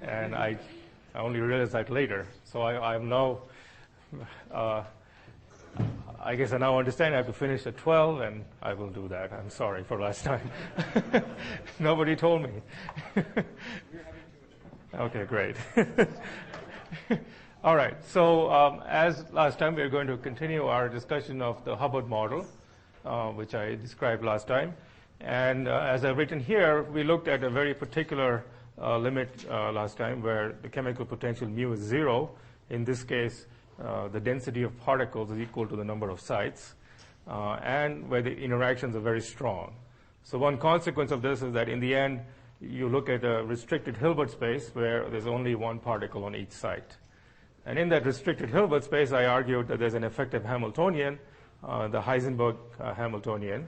And I only realized that later. So I'm now, I guess I now understand I have to finish at 12, and I will do that. I'm sorry for last time. Nobody told me. Okay, great. All right, so as last time, we're going to continue our discussion of the Hubbard model, which I described last time. And as I've written here, we looked at a very particular limit last time where the chemical potential mu is 0. In this case, the density of particles is equal to the number of sites, and where the interactions are very strong. So one consequence of this is that in the end, you look at a restricted Hilbert space where there's only one particle on each site. And in that restricted Hilbert space, I argued that there's an effective Hamiltonian, the Heisenberg Hamiltonian,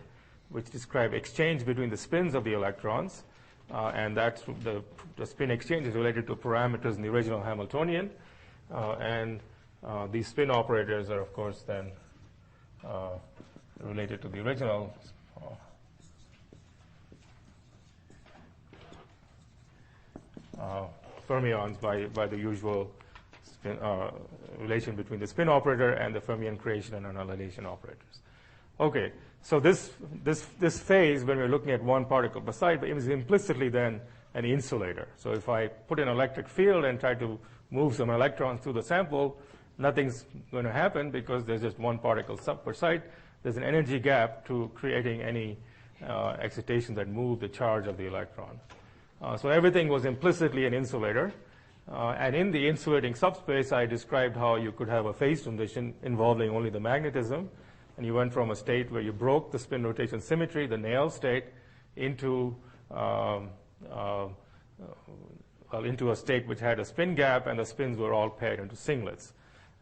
which describes exchange between the spins of the electrons. And that's the spin exchange is related to parameters in the original Hamiltonian. And these spin operators are, of course, then related to the original fermions by the usual spin, relation between the spin operator and the fermion creation and annihilation operators. Okay, so this phase, when we're looking at one particle per site, is implicitly then an insulator. So if I put an electric field and try to move some electrons through the sample, nothing's going to happen because there's just one particle per site. There's an energy gap to creating any excitation that move the charge of the electron. So everything was implicitly an insulator. And in the insulating subspace, I described how you could have a phase transition involving only the magnetism. And you went from a state where you broke the spin rotation symmetry, the Néel state, into into a state which had a spin gap, and the spins were all paired into singlets.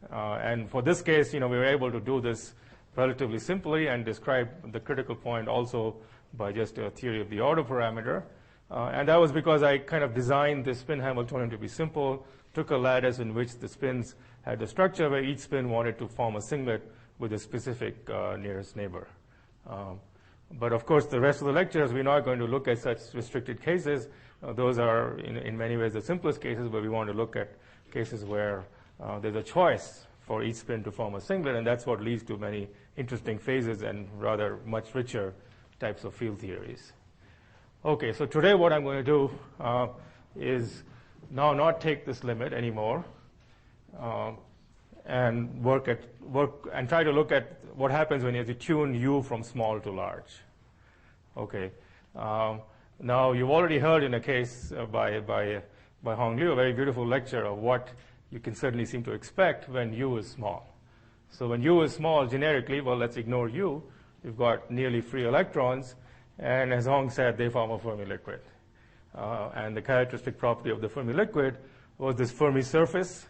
And for this case, we were able to do this relatively simply and describe the critical point also by just a theory of the order parameter. And that was because I kind of designed the spin Hamiltonian to be simple, took a lattice in which the spins had a structure where each spin wanted to form a singlet with a specific nearest neighbor. But of course, the rest of the lectures, we're not going to look at such restricted cases. Those are, in many ways, the simplest cases, but we want to look at cases where there's a choice for each spin to form a singlet, and that's what leads to many interesting phases and rather much richer types of field theories. Okay, so today what I'm going to do is now not take this limit anymore and work and try to look at what happens when you have to tune U from small to large. Okay. Now you've already heard in a case by Hong Liu, a very beautiful lecture of what you can certainly seem to expect when U is small. So when U is small generically, well, let's ignore U. You've got nearly free electrons, and as Hong said, they form a Fermi liquid. And the characteristic property of the Fermi liquid was this Fermi surface.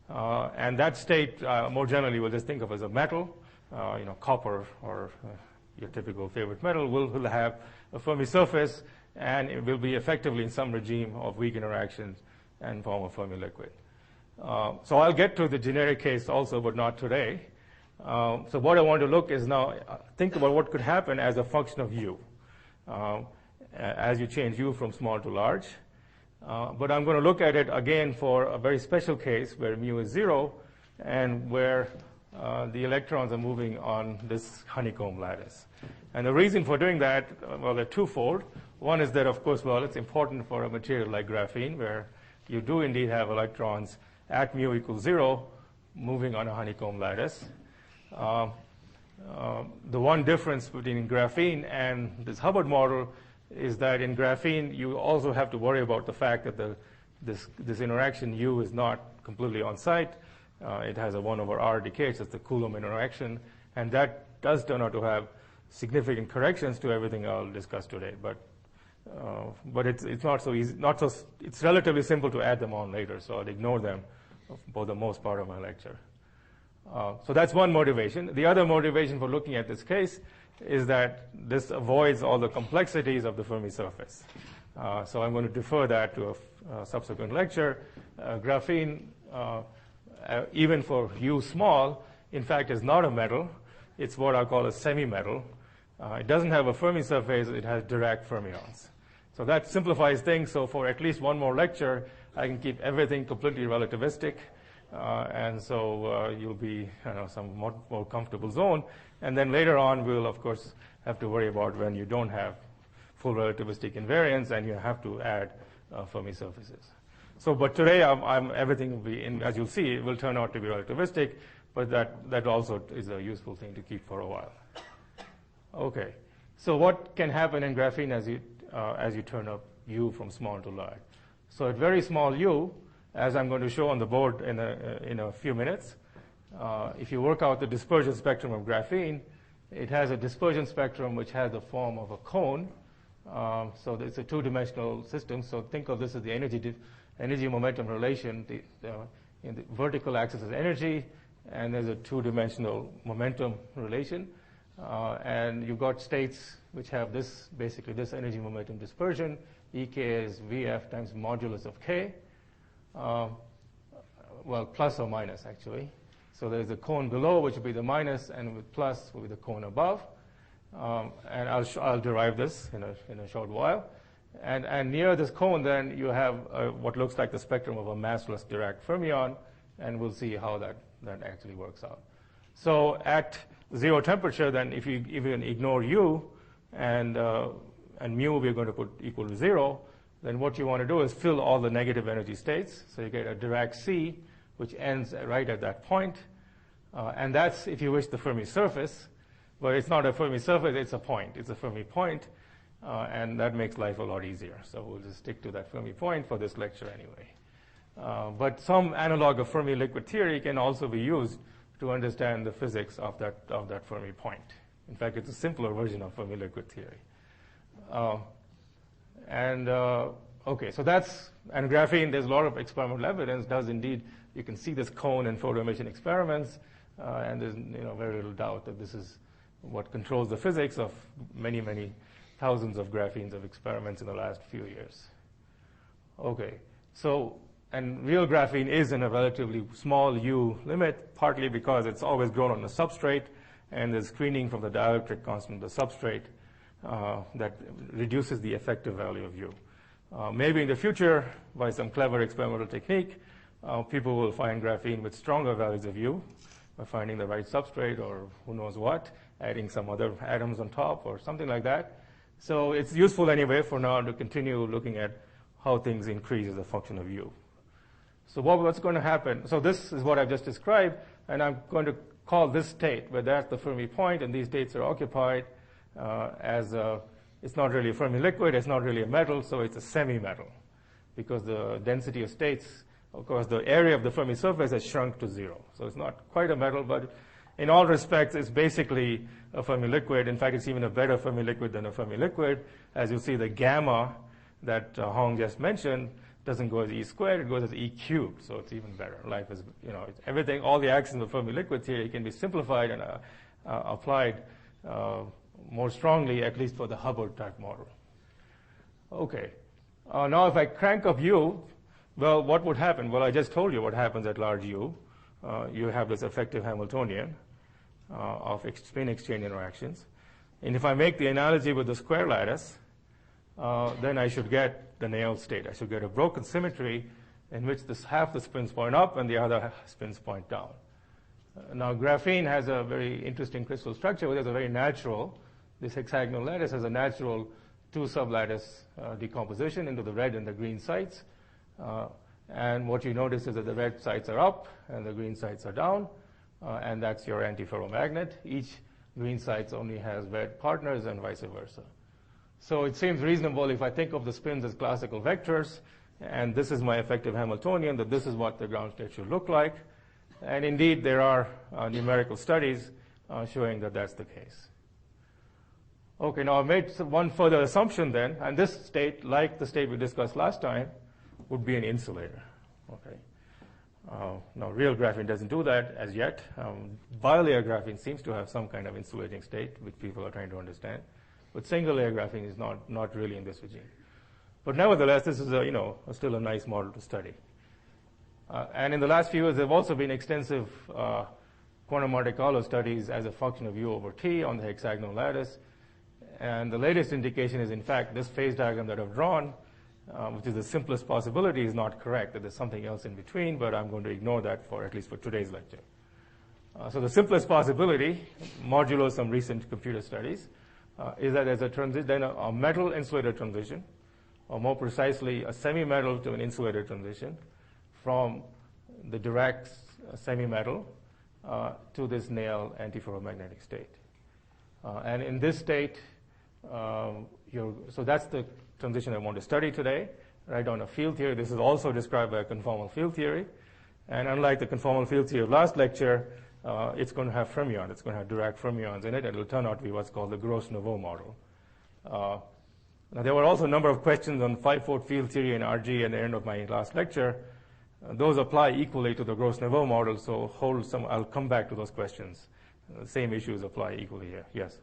And that state, more generally, we'll just think of as a metal, copper or your typical favorite metal will have a Fermi surface, and it will be effectively in some regime of weak interactions and form a Fermi liquid. So I'll get to the generic case also, but not today. So what I want to look is now think about what could happen as a function of U as you change U from small to large. But I'm going to look at it again for a very special case where mu is 0 and where the electrons are moving on this honeycomb lattice. And the reason for doing that, well, they're twofold. One is that, of course, well, it's important for a material like graphene where you do indeed have electrons at mu equals 0 moving on a honeycomb lattice. The one difference between graphene and this Hubbard model is that in graphene, you also have to worry about the fact that this interaction U is not completely on site. It has a 1 over R decay. It's the Coulomb interaction. And that does turn out to have significant corrections to everything I'll discuss today. But it's not so easy. It's relatively simple to add them on later, so I'll ignore them for the most part of my lecture. So that's one motivation. The other motivation for looking at this case is that this avoids all the complexities of the Fermi surface. So I'm going to defer that to a subsequent lecture. Graphene, even for U small, in fact, is not a metal. It's what I call a semi-metal. It doesn't have a Fermi surface. It has Dirac fermions. So that simplifies things. So for at least one more lecture, I can keep everything completely relativistic. And so you'll be some more comfortable zone. And then later on, we'll, of course, have to worry about when you don't have full relativistic invariance and you have to add Fermi surfaces. So, but today, everything will be, as you'll see, it will turn out to be relativistic, but that also is a useful thing to keep for a while. Okay. So what can happen in graphene as you turn up U from small to large? So at very small U, as I'm going to show on the board in a few minutes, if you work out the dispersion spectrum of graphene, it has a dispersion spectrum which has the form of a cone. So it's a two-dimensional system. So think of this as the energy momentum relation. In the vertical axis is energy, and there's a two-dimensional momentum relation. And you've got states which have this, basically this energy momentum dispersion. Ek is Vf times modulus of k. Well, plus or minus, actually. So there's a cone below, which will be the minus, and with plus will be the cone above. And I'll derive this in a short while. And near this cone, then, you have what looks like the spectrum of a massless Dirac fermion, and we'll see how that actually works out. So at zero temperature, then, if you even ignore U and mu we're going to put equal to 0, then what you want to do is fill all the negative energy states. So you get a Dirac C, which ends right at that point. And that's, if you wish, the Fermi surface. But it's not a Fermi surface, it's a point. It's a Fermi point. And that makes life a lot easier. So we'll just stick to that Fermi point for this lecture anyway. But some analog of Fermi liquid theory can also be used to understand the physics of that Fermi point. In fact, it's a simpler version of Fermi liquid theory. Okay, so and graphene, there's a lot of experimental evidence, does indeed, you can see this cone in photoemission experiments, and there's very little doubt that this is what controls the physics of many, many thousands of graphenes of experiments in the last few years. Okay, so, and real graphene is in a relatively small U limit, partly because it's always grown on the substrate, and there's screening from the dielectric constant of the substrate that reduces the effective value of U. Maybe in the future, by some clever experimental technique, people will find graphene with stronger values of U by finding the right substrate or who knows what, adding some other atoms on top or something like that. So it's useful anyway for now to continue looking at how things increase as a function of U. So what's going to happen? So this is what I've just described, and I'm going to call this state, where that's the Fermi point, and these states are occupied it's not really a Fermi liquid, it's not really a metal, so it's a semi-metal, because the density of states, of course, the area of the Fermi surface has shrunk to 0. So it's not quite a metal, but in all respects, it's basically a Fermi liquid. In fact, it's even a better Fermi liquid than a Fermi liquid. As you see, the gamma that Hong just mentioned doesn't go as E squared, it goes as E cubed, so it's even better. Life is, everything, all the axioms of Fermi liquid theory can be simplified and applied more strongly, at least for the Hubbard type model. Okay. Now, if I crank up U, well, what would happen? Well, I just told you what happens at large U. You have this effective Hamiltonian of spin exchange interactions. And if I make the analogy with the square lattice, then I should get the nail state. I should get a broken symmetry in which half the spins point up and the other spins point down. Now, graphene has a very interesting crystal structure, which is a very natural. This hexagonal lattice has a natural two sublattice decomposition into the red and the green sites. And what you notice is that the red sites are up and the green sites are down, and that's your antiferromagnet. Each green site only has red partners and vice versa. So it seems reasonable if I think of the spins as classical vectors, and this is my effective Hamiltonian, that this is what the ground state should look like. And indeed, there are numerical studies showing that that's the case. Okay, now I've made one further assumption then, and this state, like the state we discussed last time, would be an insulator. Okay. Now, real graphene doesn't do that as yet. Bilayer graphene seems to have some kind of insulating state, which people are trying to understand. But single-layer graphene is not really in this regime. But nevertheless, this is still a nice model to study. And in the last few years, there have also been extensive quantum Monte Carlo studies as a function of U over T on the hexagonal lattice. And the latest indication is, in fact, this phase diagram that I've drawn, which is the simplest possibility, is not correct, that there's something else in between, but I'm going to ignore that for at least for today's lecture. So the simplest possibility, modulo some recent computer studies, is that there's a metal insulator transition, or more precisely, a semi-metal to an insulator transition from the Dirac semi-metal to this nail antiferromagnetic state. And in this state, so that's the transition I want to study today, right, on a field theory. This is also described by a conformal field theory. And unlike the conformal field theory of last lecture, it's going to have fermion. It's going to have Dirac fermions in it, and it will turn out to be what's called the Gros-Neveu model. Now, there were also a number of questions on 5-fold field theory and RG at the end of my last lecture. Those apply equally to the Gros-Neveu model, so I'll come back to those questions. The same issues apply equally here. Yes?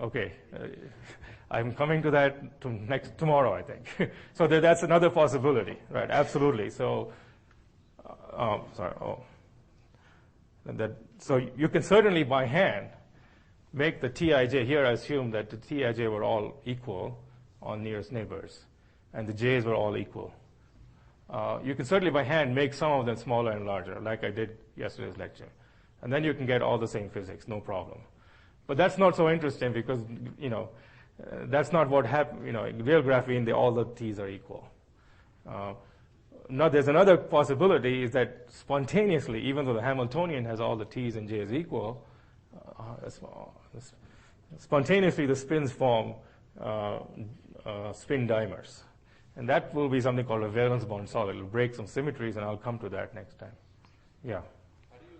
Okay. I'm coming to that tomorrow, I think. So that's another possibility, right? Absolutely. So, so you can certainly by hand make the Tij. Here I assume that the Tij were all equal on nearest neighbors, and the J's were all equal. You can certainly by hand make some of them smaller and larger, like I did yesterday's lecture. And then you can get all the same physics, no problem. But that's not so interesting because, that's not what happens. In real graphene, all the T's are equal. Now, there's another possibility is that spontaneously, even though the Hamiltonian has all the T's and J's equal, spontaneously the spins form spin dimers. And that will be something called a valence bond solid. It will break some symmetries, and I'll come to that next time. Yeah. How do you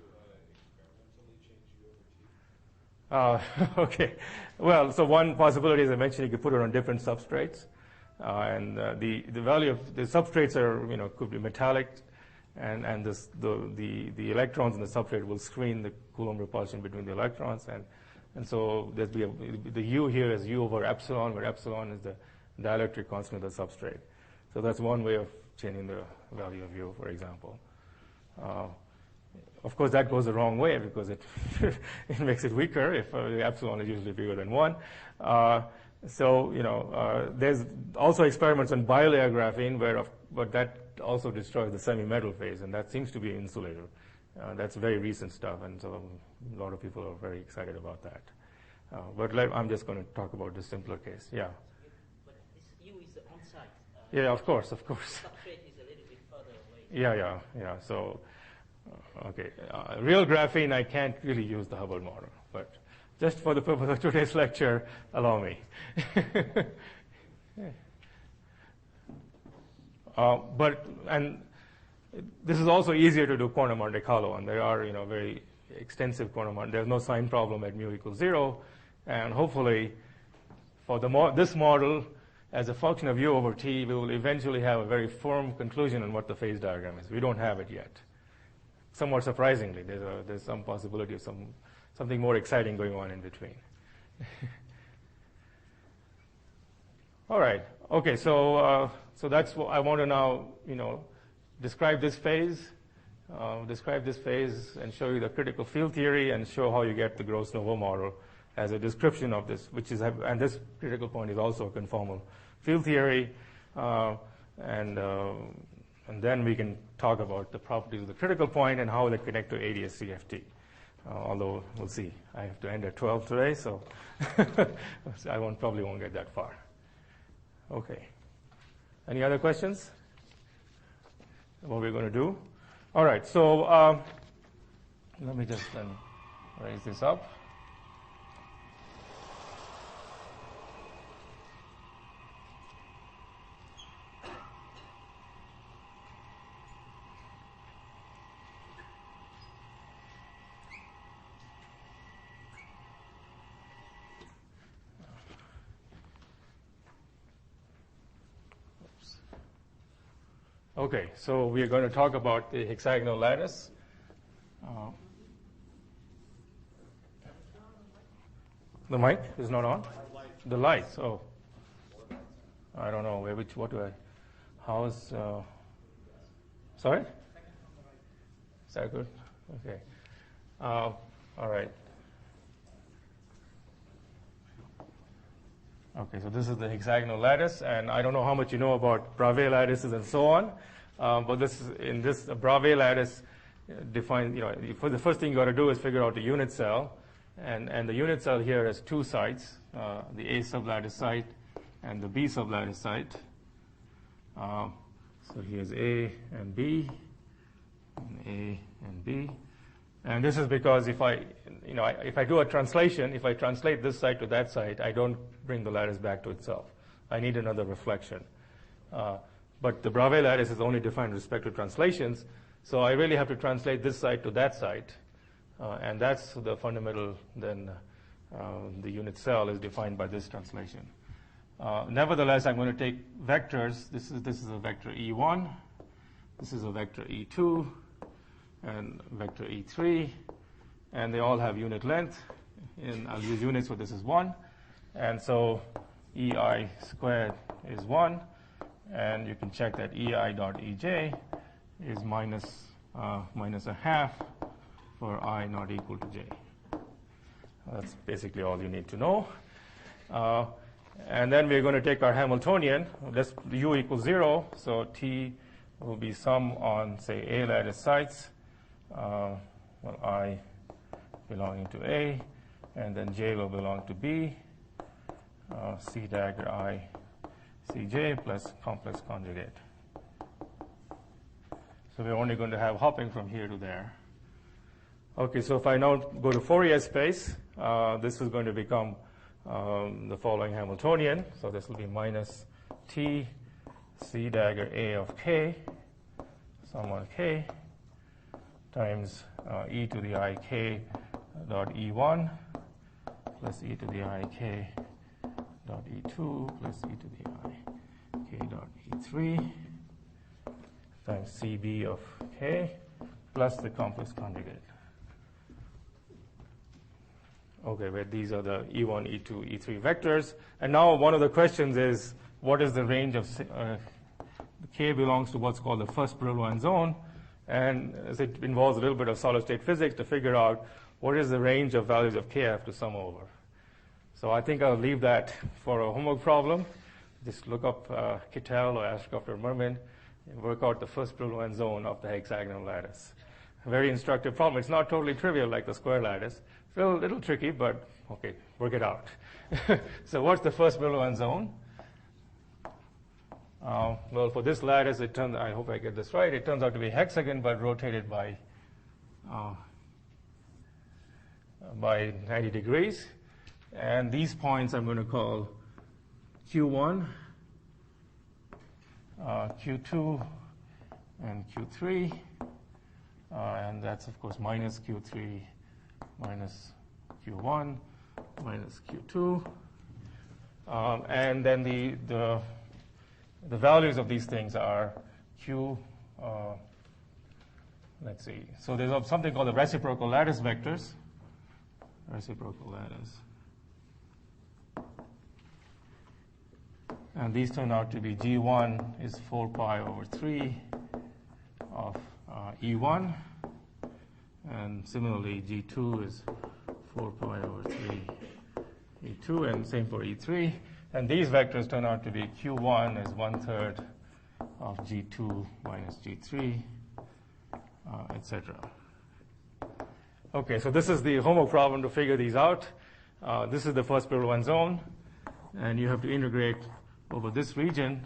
experimentally change U over T? Okay. Well, so one possibility, as I mentioned, you could put it on different substrates. And the value of the substrates are, could be metallic, and the electrons in the substrate will screen the Coulomb repulsion between the electrons. And so there's the U here is U over epsilon, where epsilon is the dielectric constant of the substrate. So that's one way of changing the value of U, for example. Of course, that goes the wrong way because it makes it weaker if the epsilon is usually bigger than 1. There's also experiments on bilayer graphene, but that also destroys the semi-metal phase, and that seems to be an insulator. That's very recent stuff, and so a lot of people are very excited about that. But I'm just going to talk about the simpler case. Yeah. But this U is on-site. Yeah, of course. Substrate is a little bit further away. Yeah. So, okay. Real graphene, I can't really use the Hubbard model, but just for the purpose of today's lecture, allow me. And this is also easier to do quantum Monte Carlo, and there are, very extensive quantum. There's no sign problem at mu equals 0, and hopefully, for this model, as a function of U over T, we will eventually have a very firm conclusion on what the phase diagram is. We don't have it yet. Somewhat surprisingly, there's some possibility of something more exciting going on in between. All right. Okay. So that's what I want to now, describe this phase, and show you the critical field theory, and show how you get the Gros-Neveu model as a description of this, and this critical point is also a conformal field theory, and then we can talk about the properties of the critical point and how they connect to ADS-CFT. Although we'll see, I have to end at 12 today, so I probably won't get that far. Okay. Any other questions? What we're going to do? All right. So let me just then raise this up. Okay, so we are going to talk about the hexagonal lattice. The mic is not on? The lights, oh. I don't know, how's, sorry? Is that good? Okay. All right. Okay, so this is the hexagonal lattice, and I don't know how much you know about Bravais lattices and so on, but in this Bravais lattice defines, for the first thing you got to do is figure out the unit cell, and the unit cell here has two sites, the A sublattice site and the B sublattice site. So here's A and B, and A and B. And this is because if I do a translation, if I translate this site to that site, I don't bring the lattice back to itself. I need another reflection. But the Bravais lattice is only defined with respect to translations, so I really have to translate this site to that site. And that's the fundamental, then the unit cell is defined by this translation. Nevertheless, I'm going to take vectors. This is a vector E1. This is a vector E2. And vector E3, and they all have unit length. And I'll use units, so this is 1. And so EI squared is 1, and you can check that EI dot EJ is minus a half for I not equal to J. That's basically all you need to know. And then we're going to take our Hamiltonian. Let's U equals 0, so T will be sum on, say, A lattice sites. I belonging to A, and then J will belong to B, C dagger I, Cj plus complex conjugate. So we're only going to have hopping from here to there. Okay, so if I now go to Fourier space, this is going to become the following Hamiltonian. So this will be minus T C dagger A of K, sum on K, times e to the I k dot E1 plus e to the I k dot E2 plus e to the I k dot E3 times Cb of k plus the complex conjugate. Okay, where these are the E1, E2, E3 vectors. And now one of the questions is, what is the range of k belongs to what's called the first Brillouin zone? And as it involves a little bit of solid-state physics to figure out what is the range of values of k I have to sum over. So I think I'll leave that for a homework problem. Just look up Kittel or Ashcroft or Mermin and work out the first Brillouin zone of the hexagonal lattice. A very instructive problem. It's not totally trivial like the square lattice. It's a little tricky, but okay, work it out. So what's the first Brillouin zone? Well, for this lattice, I hope I get this right, it turns out to be hexagon, but rotated by 90 degrees. And these points I'm going to call Q1, Q2, and Q3. And that's, of course, minus Q3, minus Q1, minus Q2. And then the values of these things are Q, let's see. So there's something called the reciprocal lattice vectors. Reciprocal lattice. And these turn out to be G1 is 4 pi over 3 of E1. And similarly, G2 is 4 pi over 3 E2, and same for E3. And these vectors turn out to be Q1 is 1/3 of G2 minus G3, etc. Okay, so this is the homework problem to figure these out. This is the first Brillouin zone, and you have to integrate over this region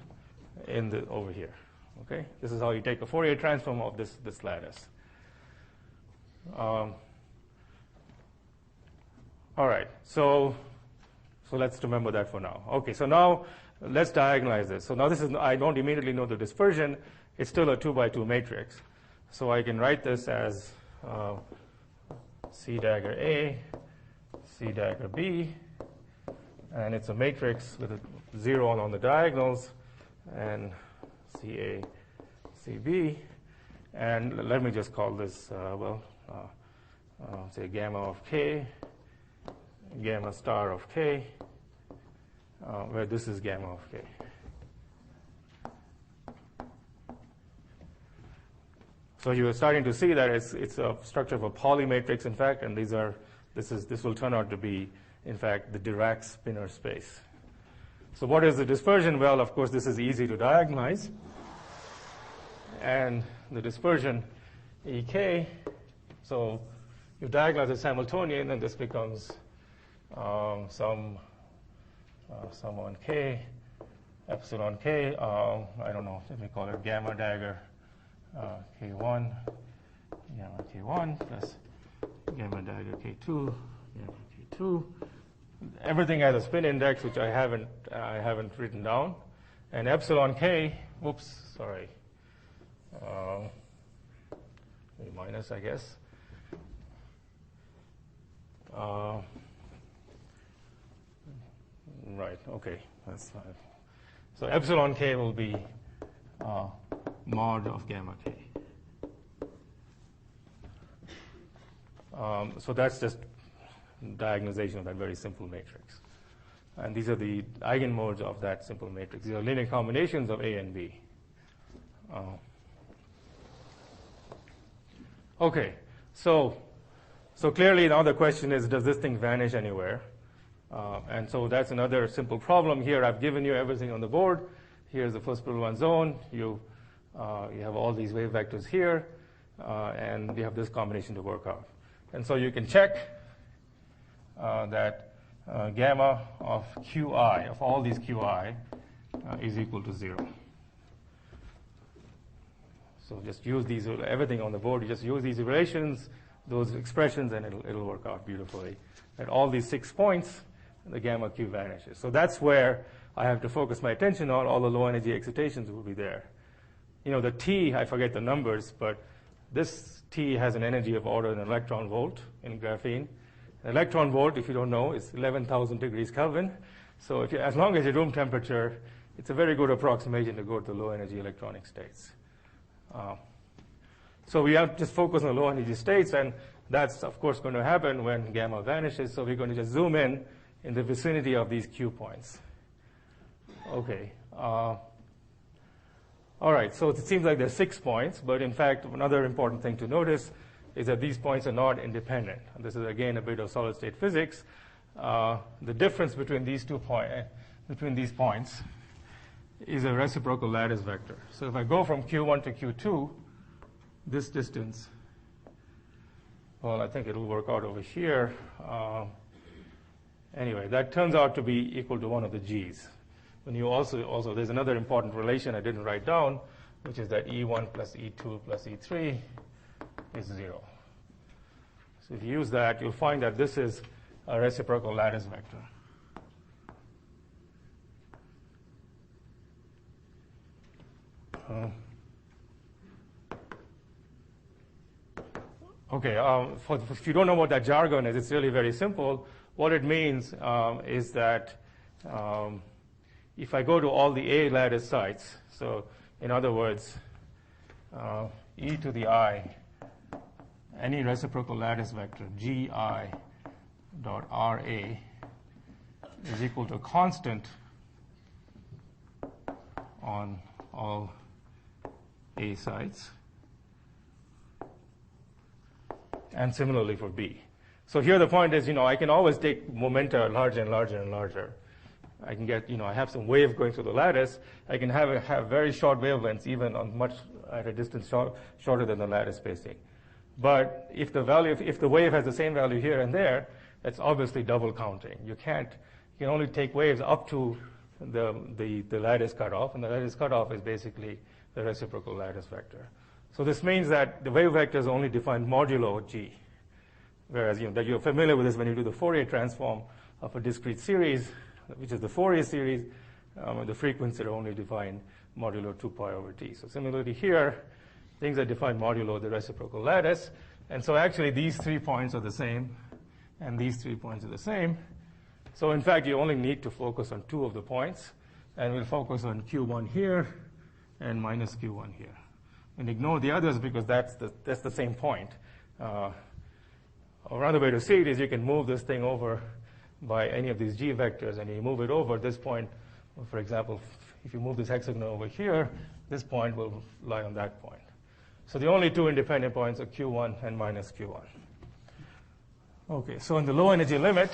over here. Okay, this is how you take a Fourier transform of this lattice. All right, so let's remember that for now. Okay, so now let's diagonalize this. So now I don't immediately know the dispersion. It's still a 2x2 matrix. So I can write this as C dagger A, C dagger B, and it's a matrix with a 0 on the diagonals, and CA, CB. And let me just call this, say gamma of K, gamma star of K, where this is gamma of K. So you're starting to see that it's a structure of a Pauli matrix, in fact, and this will turn out to be, in fact, the Dirac spinor space. So what is the dispersion? Well, of course, this is easy to diagonalize. And the dispersion, Ek, so you diagonalize the Hamiltonian, and this becomes some on K, epsilon K, I don't know, let me call it gamma dagger K1, gamma K1 plus gamma dagger K2, gamma K2. Everything has a spin index, which I haven't written down. And epsilon K, whoops, sorry, minus, I guess. Right, okay, that's fine. So epsilon K will be mod of gamma K. So that's just diagonalization of that very simple matrix. And these are the eigenmodes of that simple matrix. These are linear combinations of A and B. Okay, so clearly now the question is, does this thing vanish anywhere? And so that's another simple problem here. I've given you everything on the board. Here's the first Brillouin zone. You have all these wave vectors here, and we have this combination to work out. And so you can check that gamma of Qi, of all these Qi, is equal to 0. So just use these, everything on the board, you just use these relations, those expressions, and it'll work out beautifully. At all these 6 points, the gamma Q vanishes. So that's where I have to focus my attention on. All the low energy excitations will be there. You know, the T, I forget the numbers, but this T has an energy of order an electron volt in graphene. An electron volt, if you don't know, is 11,000 degrees Kelvin. So as long as your room temperature, it's a very good approximation to go to the low energy electronic states. So we have to just focus on the low energy states, and that's, of course, going to happen when gamma vanishes. So we're going to just zoom in the vicinity of these Q points. Okay. All right, so it seems like there's 6 points, but in fact, another important thing to notice is that these points are not independent. And this is, again, a bit of solid-state physics. The difference between these points is a reciprocal lattice vector. So if I go from Q1 to Q2, this distance, well, I think it'll work out over here. Anyway, that turns out to be equal to one of the G's. When you also, there's another important relation I didn't write down, which is that E1 plus E2 plus E3 is 0. So if you use that, you'll find that this is a reciprocal lattice vector. Okay, if you don't know what that jargon is, it's really very simple. What it means is that if I go to all the A lattice sites, so in other words, e to the I, any reciprocal lattice vector, Gi dot Ra is equal to a constant on all A sites, and similarly for B. So here the point is, I can always take momenta larger and larger and larger. I can get, I have some wave going through the lattice. I can have very short wavelengths, even on at a distance shorter than the lattice spacing. But if the wave has the same value here and there, that's obviously double counting. You can only take waves up to the lattice cutoff, and the lattice cutoff is basically the reciprocal lattice vector. So this means that the wave vector is only defined modulo G, whereas that you're familiar with this when you do the Fourier transform of a discrete series, which is the Fourier series. The frequencies are only defined modulo 2 pi over t. So similarly here, things are defined modulo the reciprocal lattice, and so actually these 3 points are the same, and these 3 points are the same. So in fact, you only need to focus on 2 of the points, and we'll focus on Q1 here and minus Q1 here, and ignore the others because that's the same point. Another way to see it is you can move this thing over by any of these G vectors, and you move it over this point. For example, if you move this hexagon over here, this point will lie on that point. So the only two independent points are Q1 and minus Q1. Okay, so in the low energy limit,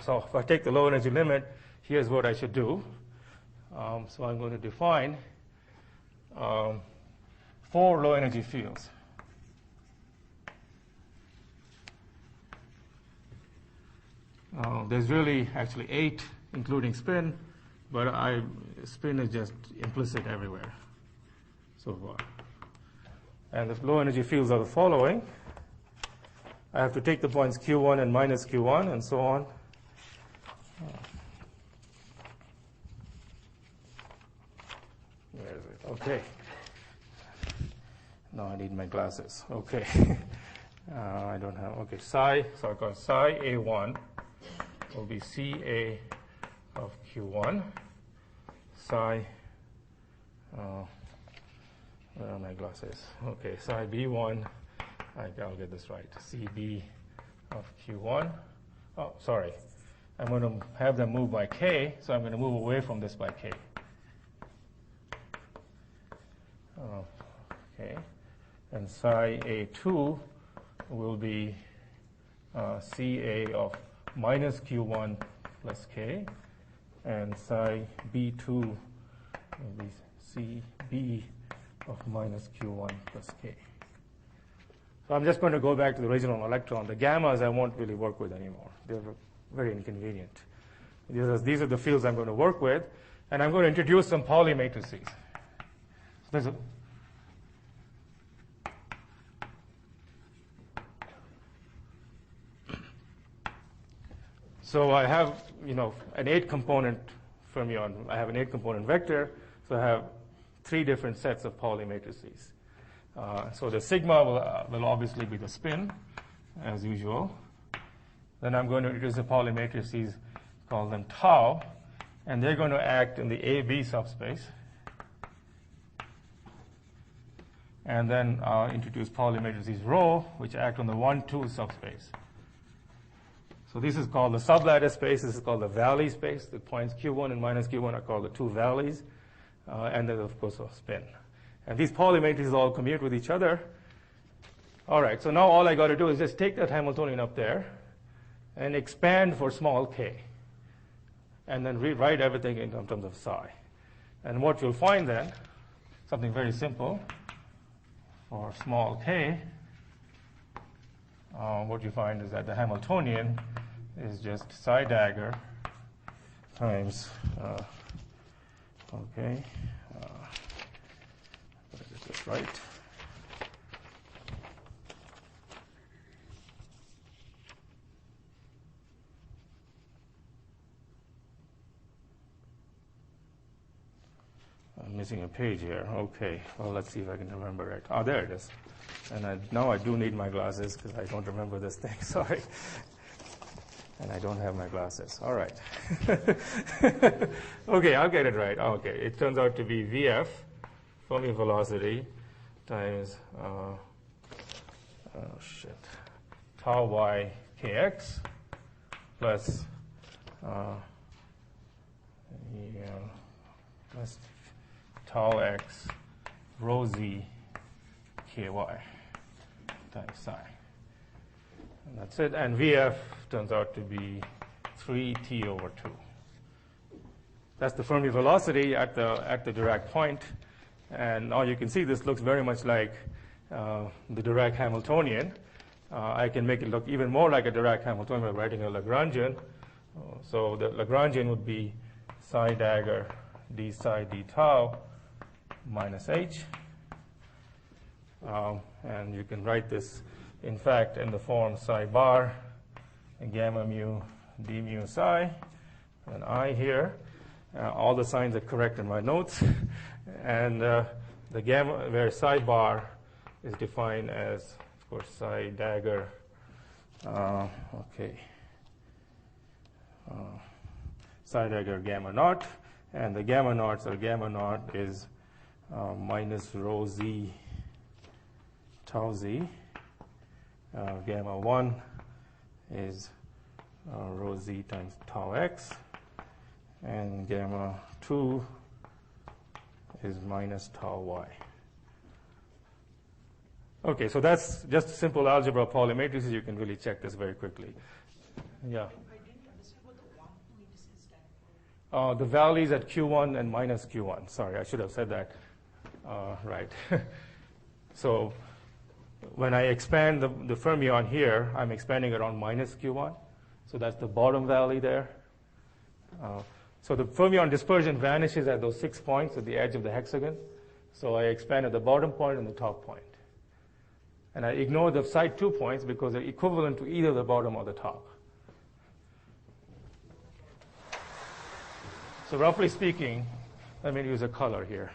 so if I take the low energy limit, here's what I should do. So I'm going to define 4 low energy fields. There's really actually 8, including spin, but spin is just implicit everywhere so far. And the low energy fields are the following. I have to take the points Q1 and minus Q1 and so on. Where is it? Okay. Now I need my glasses. Okay. I don't have, okay, psi, so I call psi A1 will be CA of Q1, psi, where are my glasses? Okay, psi B1, I'll get this right, CB of Q1. Oh, sorry, I'm going to have them move by K, so I'm going to move away from this by K. Okay, and psi A2 will be CA of minus Q1 plus K, and psi B2 will be CB of minus Q1 plus K. So I'm just going to go back to the original electron. The gammas I won't really work with anymore. They're very inconvenient. These are the fields I'm going to work with, and I'm going to introduce some Pauli matrices. So there's So I have, an 8-component fermion. I have an 8-component vector, so I have 3 different sets of Pauli matrices. So the sigma will obviously be the spin, as usual. Then I'm going to introduce the Pauli matrices, call them tau, and they're going to act in the AB subspace. And then I'll introduce Pauli matrices rho, which act on the 1,2 subspace. So this is called the sublattice space. This is called the valley space. The points Q1 and minus Q1 are called the 2 valleys. And then, of course, a spin. And these Pauli matrices all commute with each other. All right, so now all I got to do is just take that Hamiltonian up there and expand for small k. And then rewrite everything in terms of psi. And what you'll find then, something very simple, for small k, what you find is that the Hamiltonian is just psi dagger times, okay, did I get this right? I'm missing a page here. Okay, well, let's see if I can remember it. Oh, there it is. And now I do need my glasses because I don't remember this thing. Sorry. And I don't have my glasses. All right. Okay, I'll get it right. Okay, it turns out to be VF, Fermi velocity, times, tau y kx plus, plus tau x rho z ky times psi. And that's it. And VF turns out to be 3t over 2. That's the Fermi velocity at the Dirac point. And now you can see this looks very much like the Dirac Hamiltonian. I can make it look even more like a Dirac Hamiltonian by writing a Lagrangian. So the Lagrangian would be psi dagger d psi d tau minus h. And you can write this, in fact, in the form psi bar and gamma mu d mu psi. And I here, all the signs are correct in my notes. And the gamma, where psi bar is defined as, of course, psi dagger, psi dagger gamma naught. And the gamma naughts, or gamma naught, is minus rho z tau z. Gamma 1 is rho z times tau x. And gamma 2 is minus tau y. Okay, so that's just simple algebra of Pauli matrices. You can really check this very quickly. Yeah. I didn't understand what the 1 indices stand for. The values at Q1 and minus Q1. Sorry, I should have said that. Right. So when I expand the fermion here, I'm expanding around minus Q1. So that's the bottom valley there. So the fermion dispersion vanishes at those 6 points at the edge of the hexagon. So I expand at the bottom point and the top point. And I ignore the side 2 points because they're equivalent to either the bottom or the top. So roughly speaking, let me use a color here.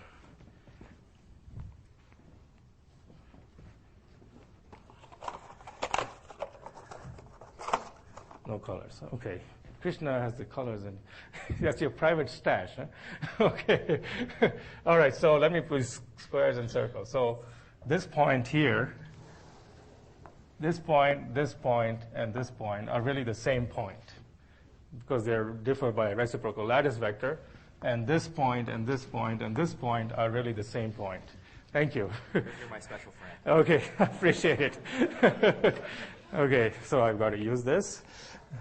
No colors. Okay. Krishna has the colors in. That's your private stash, huh? Okay. All right. So let me put squares and circles. So this point here, this point, and this point are really the same point because they differ by a reciprocal lattice vector. And this point, and this point, and this point are really the same point. Thank you. You're my special friend. Okay. I appreciate it. Okay. So I've got to use this.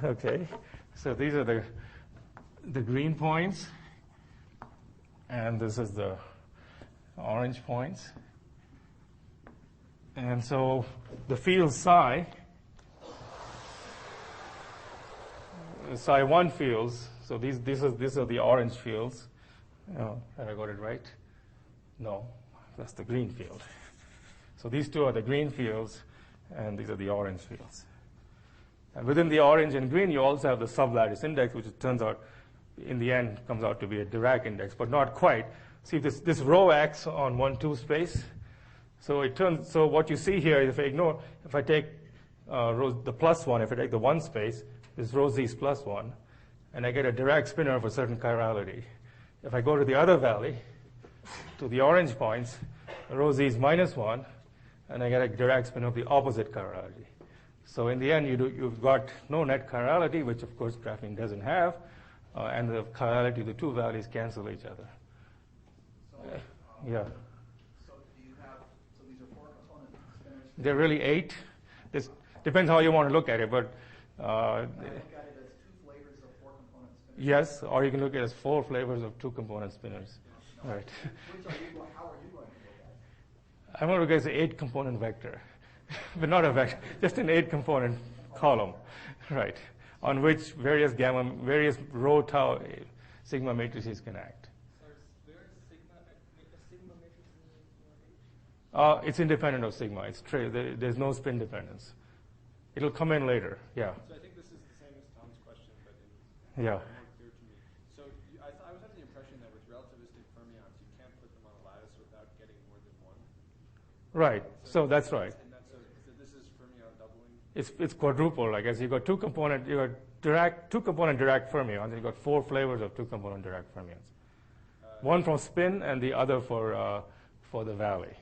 Okay. So these are the green points, and this is the orange points. And so the field psi 1 fields, so these are the orange fields. Have I got it right? No, that's the green field. So these two are the green fields, and these are the orange fields. And within the orange and green, you also have the sublattice index, which it turns out, in the end, comes out to be a Dirac index, but not quite. See this rho x on 1, 2 space. So what you see here is if I take the plus 1, if I take the 1 space, this rho z is plus 1, and I get a Dirac spinor of a certain chirality. If I go to the other valley, to the orange points, rho z is minus 1, and I get a Dirac spinor of the opposite chirality. So in the end, you've got no net chirality, which of course graphene doesn't have, and the chirality of the two values cancel each other. Yeah. So do you have, so these are 4 component spinors? They're really 8. This depends how you want to look at it, but I look at it as 2 flavors of 4 component spinors. yes, or you can look at it as 4 flavors of 2 component spinners. No. Right. How are you going to look at it? I'm going to look at an 8 component vector, but not a vector, just an 8 component column, right, on which various rho tau sigma matrices can act. So is there a sigma matrix in H? It's independent of sigma. There's no spin dependence. It'll come in later. Yeah. So I think this is the same as Tom's question, but in Yeah. more clear to me. So I was under the impression that with relativistic fermions, you can't put them on a lattice without getting more than one. Right. So that's right. And that's so this is fermion doubling. It's quadruple, I guess. You got 2 component Dirac fermions. You got 4 flavors of 2 component Dirac fermions. One from spin and the other for the valley.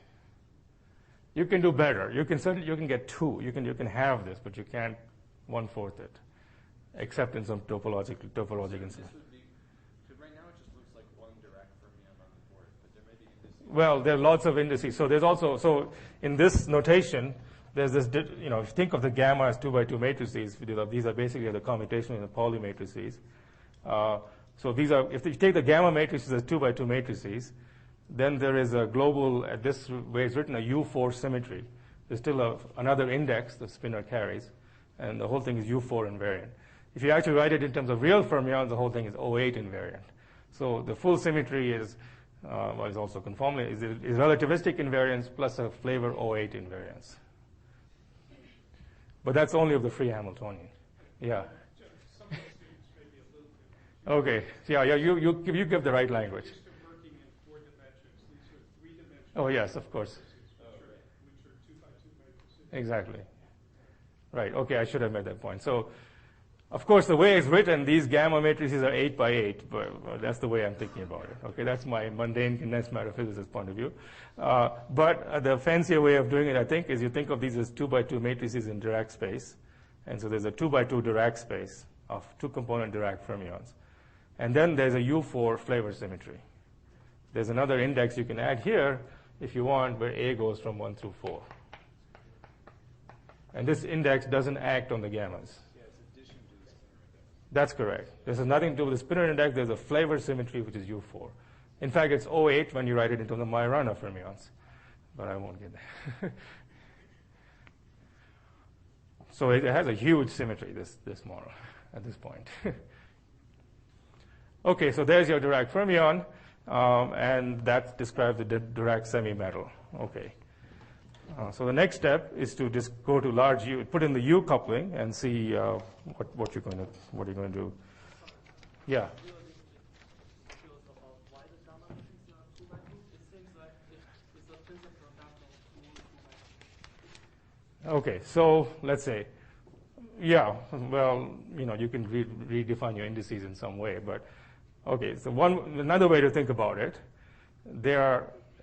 You can do better. You can get 2. You can have this, but you can't 1/4 it, except in some topologic instance. This would be, because right now it just looks like one Dirac fermion on the board, but there may be indices. Well, there are lots of indices. So there's also in this notation, there's this. If you think of the gamma as 2 by 2 matrices, these are basically the commutation in the Pauli matrices. So these are, if you take the gamma matrices as 2 by 2 matrices, then there is a global, this way it's written, a U4 symmetry. There's still another index the spinor carries, and the whole thing is U4 invariant. If you actually write it in terms of real fermions, the whole thing is O8 invariant. So the full symmetry is also conformally, is relativistic invariance plus a flavor O8 invariance. But that's only of the free Hamiltonian. Yeah. Some of the students may be a little bit. Okay. Yeah. You give the right language. Used to working in 4 dimensions. These are 3 dimensions. Oh yes, of course. Which are 2 by 2 matrices. Exactly. Right. Okay, I should have made that point. So, of course, the way it's written, these gamma matrices are 8 by 8, but that's the way I'm thinking about it. Okay, that's my mundane condensed matter physicist point of view. But the fancier way of doing it, I think, is you think of these as 2 by 2 matrices in Dirac space. And so there's a 2 by 2 Dirac space of 2 component Dirac fermions. And then there's a U4 flavor symmetry. There's another index you can add here if you want, where A goes from 1 through 4. And this index doesn't act on the gammas. Yeah, it's addition to the spinor index. That's correct. This has nothing to do with the spinor index. There's a flavor symmetry, which is U4. In fact, it's 0.8 when you write it into the Majorana fermions. But I won't get there. So it has a huge symmetry, this model, at this point. Okay, so there's your Dirac fermion, and that describes the Dirac semi-metal. Okay. So the next step is to just go to large U, put in the U coupling, and see what you're going to do. Yeah. Okay, so let's say, yeah, well, you can redefine your indices in some way, but okay, so another way to think about it,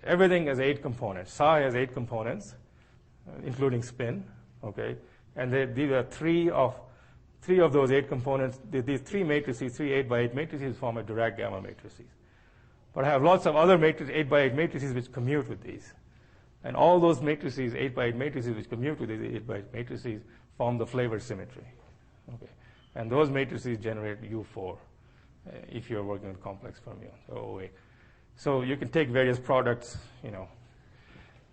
everything has 8 components. Psi has 8 components, including spin, okay, and these are three of those 8 components. These 3 matrices, 3 8x8 matrices, form a Dirac gamma matrices. But I have lots of other 8x8 matrices which commute with these. And all those matrices, 8x8 matrices, which commute with these 8x8 matrices, form the flavor symmetry. Okay. And those matrices generate U4 if you're working with complex fermions, or OA. So you can take various products,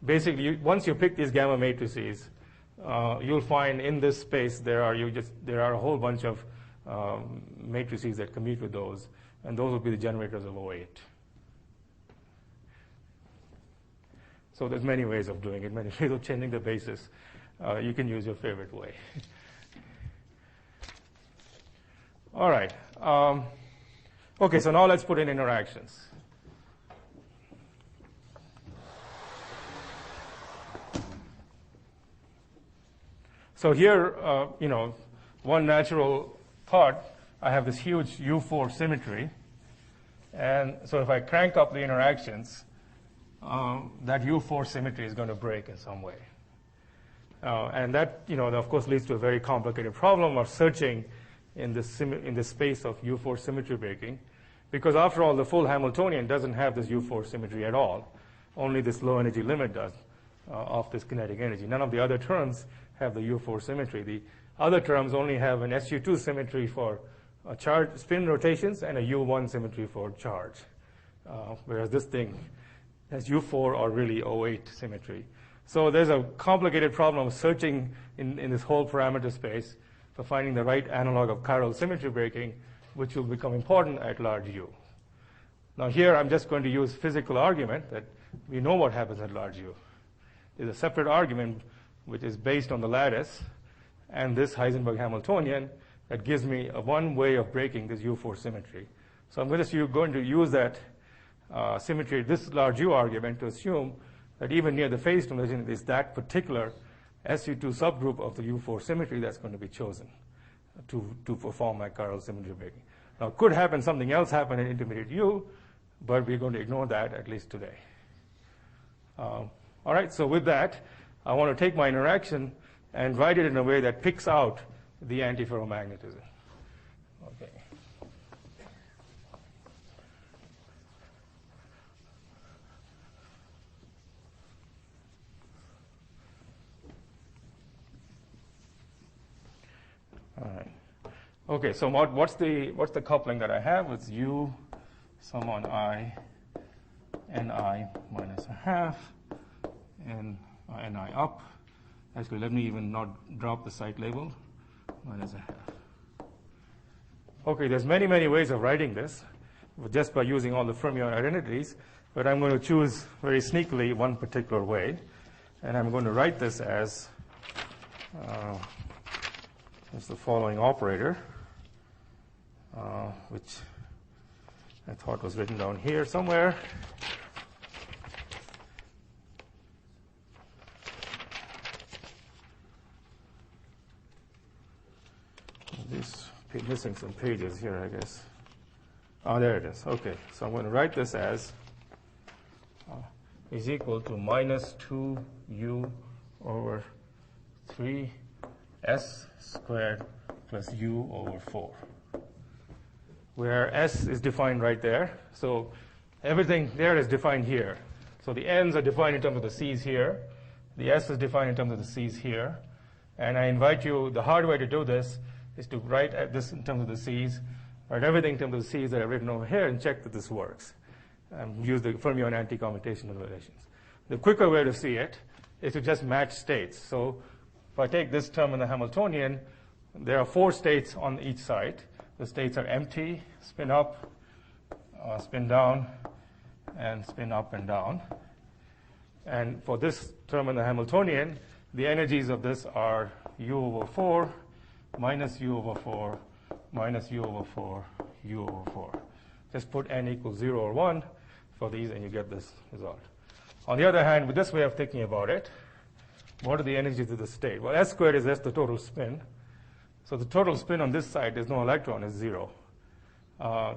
Basically, once you pick these gamma matrices, you'll find in this space there are a whole bunch of matrices that commute with those, and those will be the generators of O8. So there's many ways of doing it, many ways of changing the basis. You can use your favorite way. All right. Okay, so now let's put in interactions. So here, one natural thought, I have this huge U4 symmetry. And so if I crank up the interactions, that U4 symmetry is going to break in some way. And that, of course, leads to a very complicated problem of searching in the space of U4 symmetry breaking. Because after all, the full Hamiltonian doesn't have this U4 symmetry at all. Only this low energy limit does of this kinetic energy. None of the other terms have the U4 symmetry. The other terms only have an SU2 symmetry for charge spin rotations and a U1 symmetry for charge. Whereas this thing has U4 or really O8 symmetry. So there's a complicated problem of searching in this whole parameter space for finding the right analog of chiral symmetry breaking, which will become important at large U. Now here I'm just going to use physical argument that we know what happens at large U. There's a separate argument which is based on the lattice and this Heisenberg Hamiltonian that gives me one way of breaking this U4 symmetry. So I'm going to use that symmetry, this large U argument, to assume that even near the phase transition is that particular SU2 subgroup of the U4 symmetry that's going to be chosen to perform my chiral symmetry breaking. Now, it could happen something else happen in intermediate U, but we're going to ignore that at least today. All right, so with that, I want to take my interaction and write it in a way that picks out the antiferromagnetism. Okay. All right. Okay, so what's the coupling that I have? It's U sum on I, Ni minus a half, and Ni up. Actually, let me even not drop the site label, minus a half. Okay, there's many, many ways of writing this, just by using all the fermion identities, but I'm going to choose very sneakily one particular way, and I'm going to write this as the following operator, which I thought was written down here somewhere. Missing some pages here, I guess. Oh, there it is. Okay, so I'm going to write this as is equal to minus 2u over 3s squared plus u over 4, where s is defined right there. So everything there is defined here. So the n's are defined in terms of the c's here. The s is defined in terms of the c's here. And I invite you, the hard way to do this is to write this in terms of the c's, write everything in terms of the c's that I've written over here, and check that this works. Use the fermion anti-commutational relations. The quicker way to see it is to just match states. So if I take this term in the Hamiltonian, there are 4 states on each side. The states are empty, spin up, spin down, and spin up and down. And for this term in the Hamiltonian, the energies of this are u over 4, minus u over 4, minus u over 4, u over 4. Just put n equals 0 or 1 for these, and you get this result. On the other hand, with this way of thinking about it, what are the energies of the state? Well, s squared is just the total spin. So the total spin on this side, there's no electron, is 0.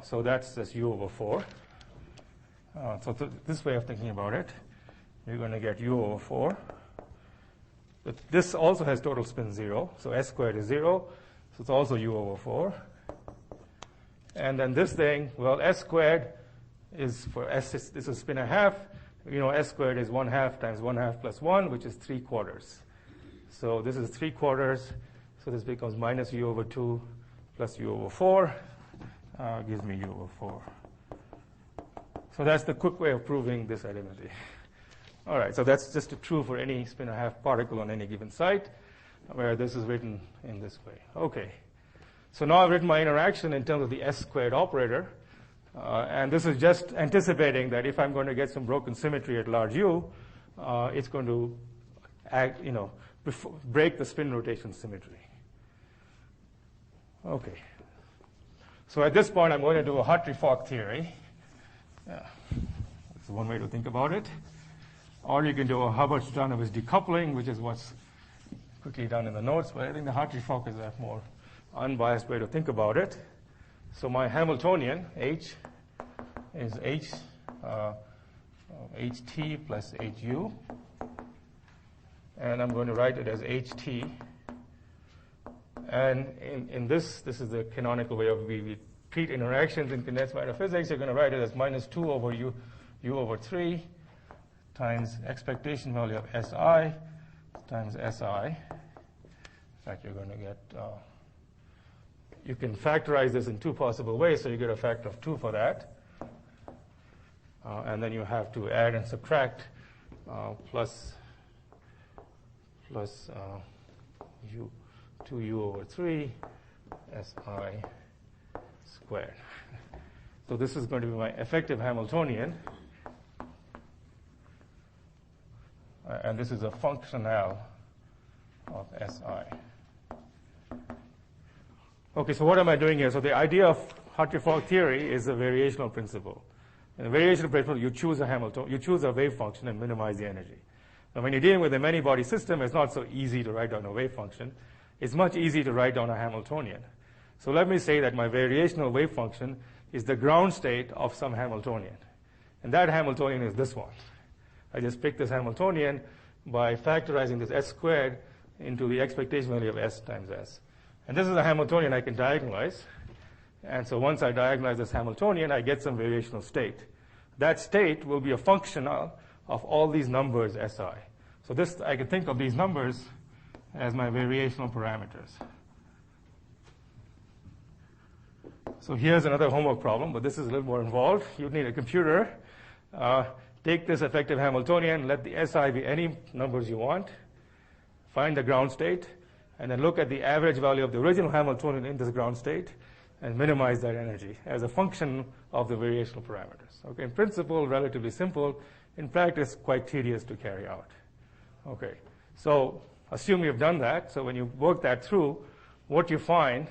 So that's just u over 4. So this way of thinking about it, you're going to get u over 4. But this also has total spin 0. So s squared is 0. So it's also u over 4. And then this thing, well, s squared is for s, this is spin a half. You know, s squared is 1/2 times 1/2 plus 1, which is 3/4. So this is 3/4. So this becomes minus u over 2 plus u over 4. Gives me u over 4. So that's the quick way of proving this identity. All right, so that's just true for any spin a half particle on any given site, where this is written in this way. Okay. So now I've written my interaction in terms of the s squared operator. And this is just anticipating that if I'm going to get some broken symmetry at large u, it's going to break the spin rotation symmetry. Okay. So at this point, I'm going to do a Hartree-Fock theory. That's one way to think about it. Or you can do a Hubbard-Stanovich decoupling, which is what's quickly done in the notes. But I think the Hartree-Fock is a more unbiased way to think about it. So my Hamiltonian, H, is HT plus HU. And I'm going to write it as HT. And in this is the canonical way of we treat interactions in condensed matter physics. You're going to write it as minus 2 over u over 3 times expectation value of SI times SI. In fact, you're going to get, you can factorize this in 2 possible ways, so you get a factor of 2 for that. And then you have to add and subtract plus u 2u over 3 SI squared. So this is going to be my effective Hamiltonian. And this is a functional of SI. Okay, so what am I doing here? So the idea of Hartree-Fock theory is a variational principle. In a variational principle, you choose a wave function and minimize the energy. Now, when you're dealing with a many-body system, it's not so easy to write down a wave function. It's much easier to write down a Hamiltonian. So let me say that my variational wave function is the ground state of some Hamiltonian. And that Hamiltonian is this one. I just picked this Hamiltonian by factorizing this s squared into the expectation value of s times s. And this is a Hamiltonian I can diagonalize. And so once I diagonalize this Hamiltonian, I get some variational state. That state will be a function of all these numbers SI. So this, I can think of these numbers as my variational parameters. So here's another homework problem, but this is a little more involved. You'd need a computer. Take this effective Hamiltonian, let the SI be any numbers you want, find the ground state, and then look at the average value of the original Hamiltonian in this ground state, and minimize that energy as a function of the variational parameters. Okay, in principle, relatively simple. In practice, quite tedious to carry out. Okay, so assume you've done that. So when you work that through, what you find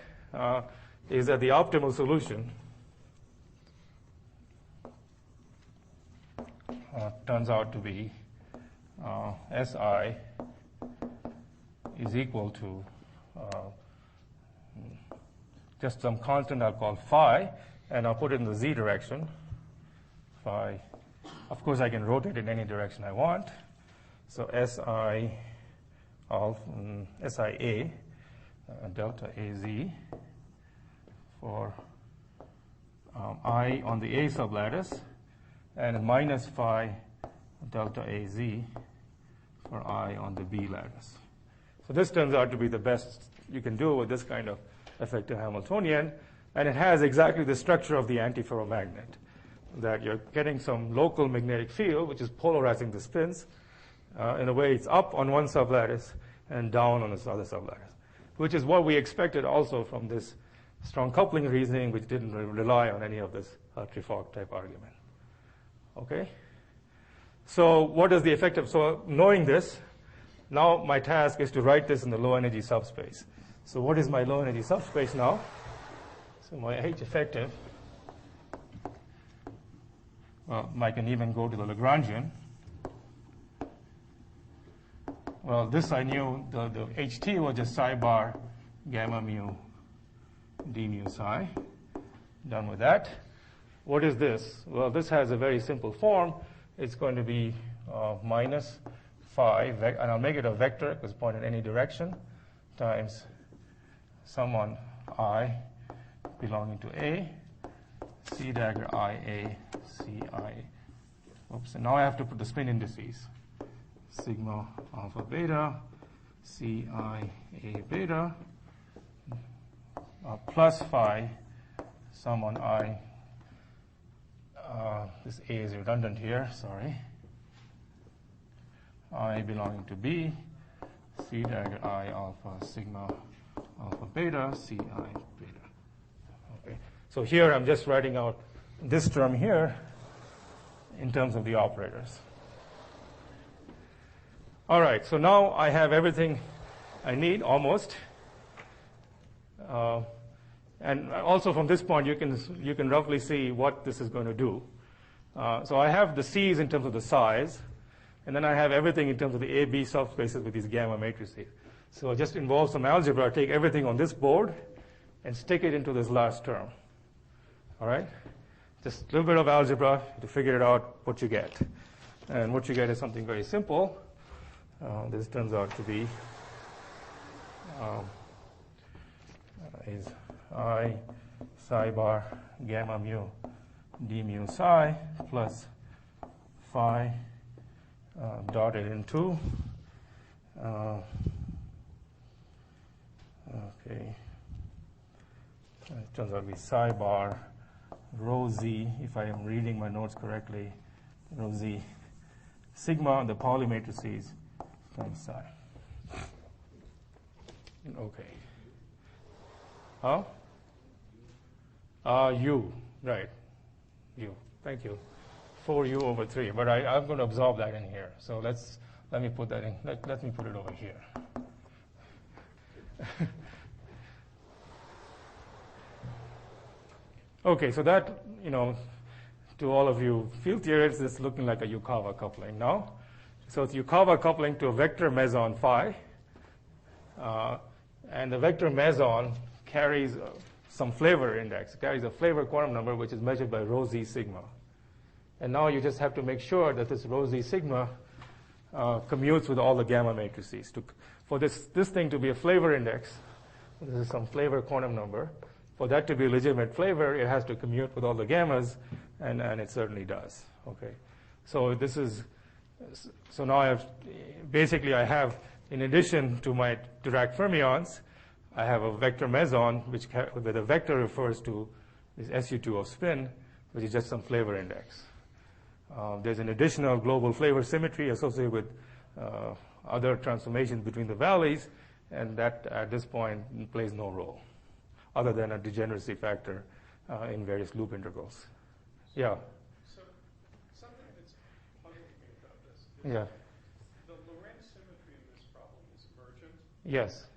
is that the optimal solution turns out to be SI is equal to just some constant I'll call phi, and I'll put it in the z direction. Phi. Of course, I can rotate in any direction I want. So SI of SIA, delta AZ, for I on the A sublattice, and minus phi delta AZ for I on the B lattice. So this turns out to be the best you can do with this kind of effective Hamiltonian, and it has exactly the structure of the antiferromagnet, that you're getting some local magnetic field which is polarizing the spins. In a way, it's up on one sublattice and down on this other sublattice, which is what we expected also from this strong coupling reasoning, which didn't rely on any of this Hartree-Fock type argument. Okay? So what is the effect of, so knowing this, now my task is to write this in the low energy subspace. So what is my low energy subspace now? So my H effective, well, I can even go to the Lagrangian. Well, this I knew, the HT was just psi bar gamma mu d mu psi. Done with that. What is this? Well, this has a very simple form. It's going to be minus phi, and I'll make it a vector because it's pointed in any direction, times sum on I belonging to A, C dagger IA, C I. Oops, and now I have to put the spin indices. Sigma alpha beta, C I A beta, plus phi, sum on I. This A is redundant here, sorry. I belonging to B, C dagger I alpha sigma alpha beta, C I beta. Okay. So here I'm just writing out this term here in terms of the operators. All right, so now I have everything I need almost. And also from this point, you can roughly see what this is going to do. So I have the C's in terms of the size, and then I have everything in terms of the A, B subspaces with these gamma matrices. So it just involves some algebra. Take everything on this board and stick it into this last term. All right? Just a little bit of algebra to figure it out what you get. And what you get is something very simple. This turns out to be is I psi bar gamma mu d mu psi plus phi dotted into okay. It turns out to be psi bar rho z, if I am reading my notes correctly, rho z sigma on the Pauli matrices times psi. Okay. Huh? U, right. U. Thank you. 4u over 3. But I'm going to absorb that in here. So let me put that in. Let me put it over here. Okay, so that, to all of you field theorists, is looking like a Yukawa coupling now. So it's Yukawa coupling to a vector meson phi. And the vector meson carries some flavor index, carries a flavor quantum number, which is measured by rho z sigma. And now you just have to make sure that this rho z sigma commutes with all the gamma matrices. For this thing to be a flavor index, this is some flavor quantum number. For that to be a legitimate flavor, it has to commute with all the gammas, and it certainly does. Okay, so now I have, in addition to my Dirac fermions, I have a vector meson, where the vector refers to this SU2 of spin, which is just some flavor index. There's an additional global flavor symmetry associated with other transformations between the valleys, and that at this point plays no role, other than a degeneracy factor in various loop integrals. Yeah. So something that's puzzling me about this is yeah. the Lorentz symmetry in this problem is emergent. Yes.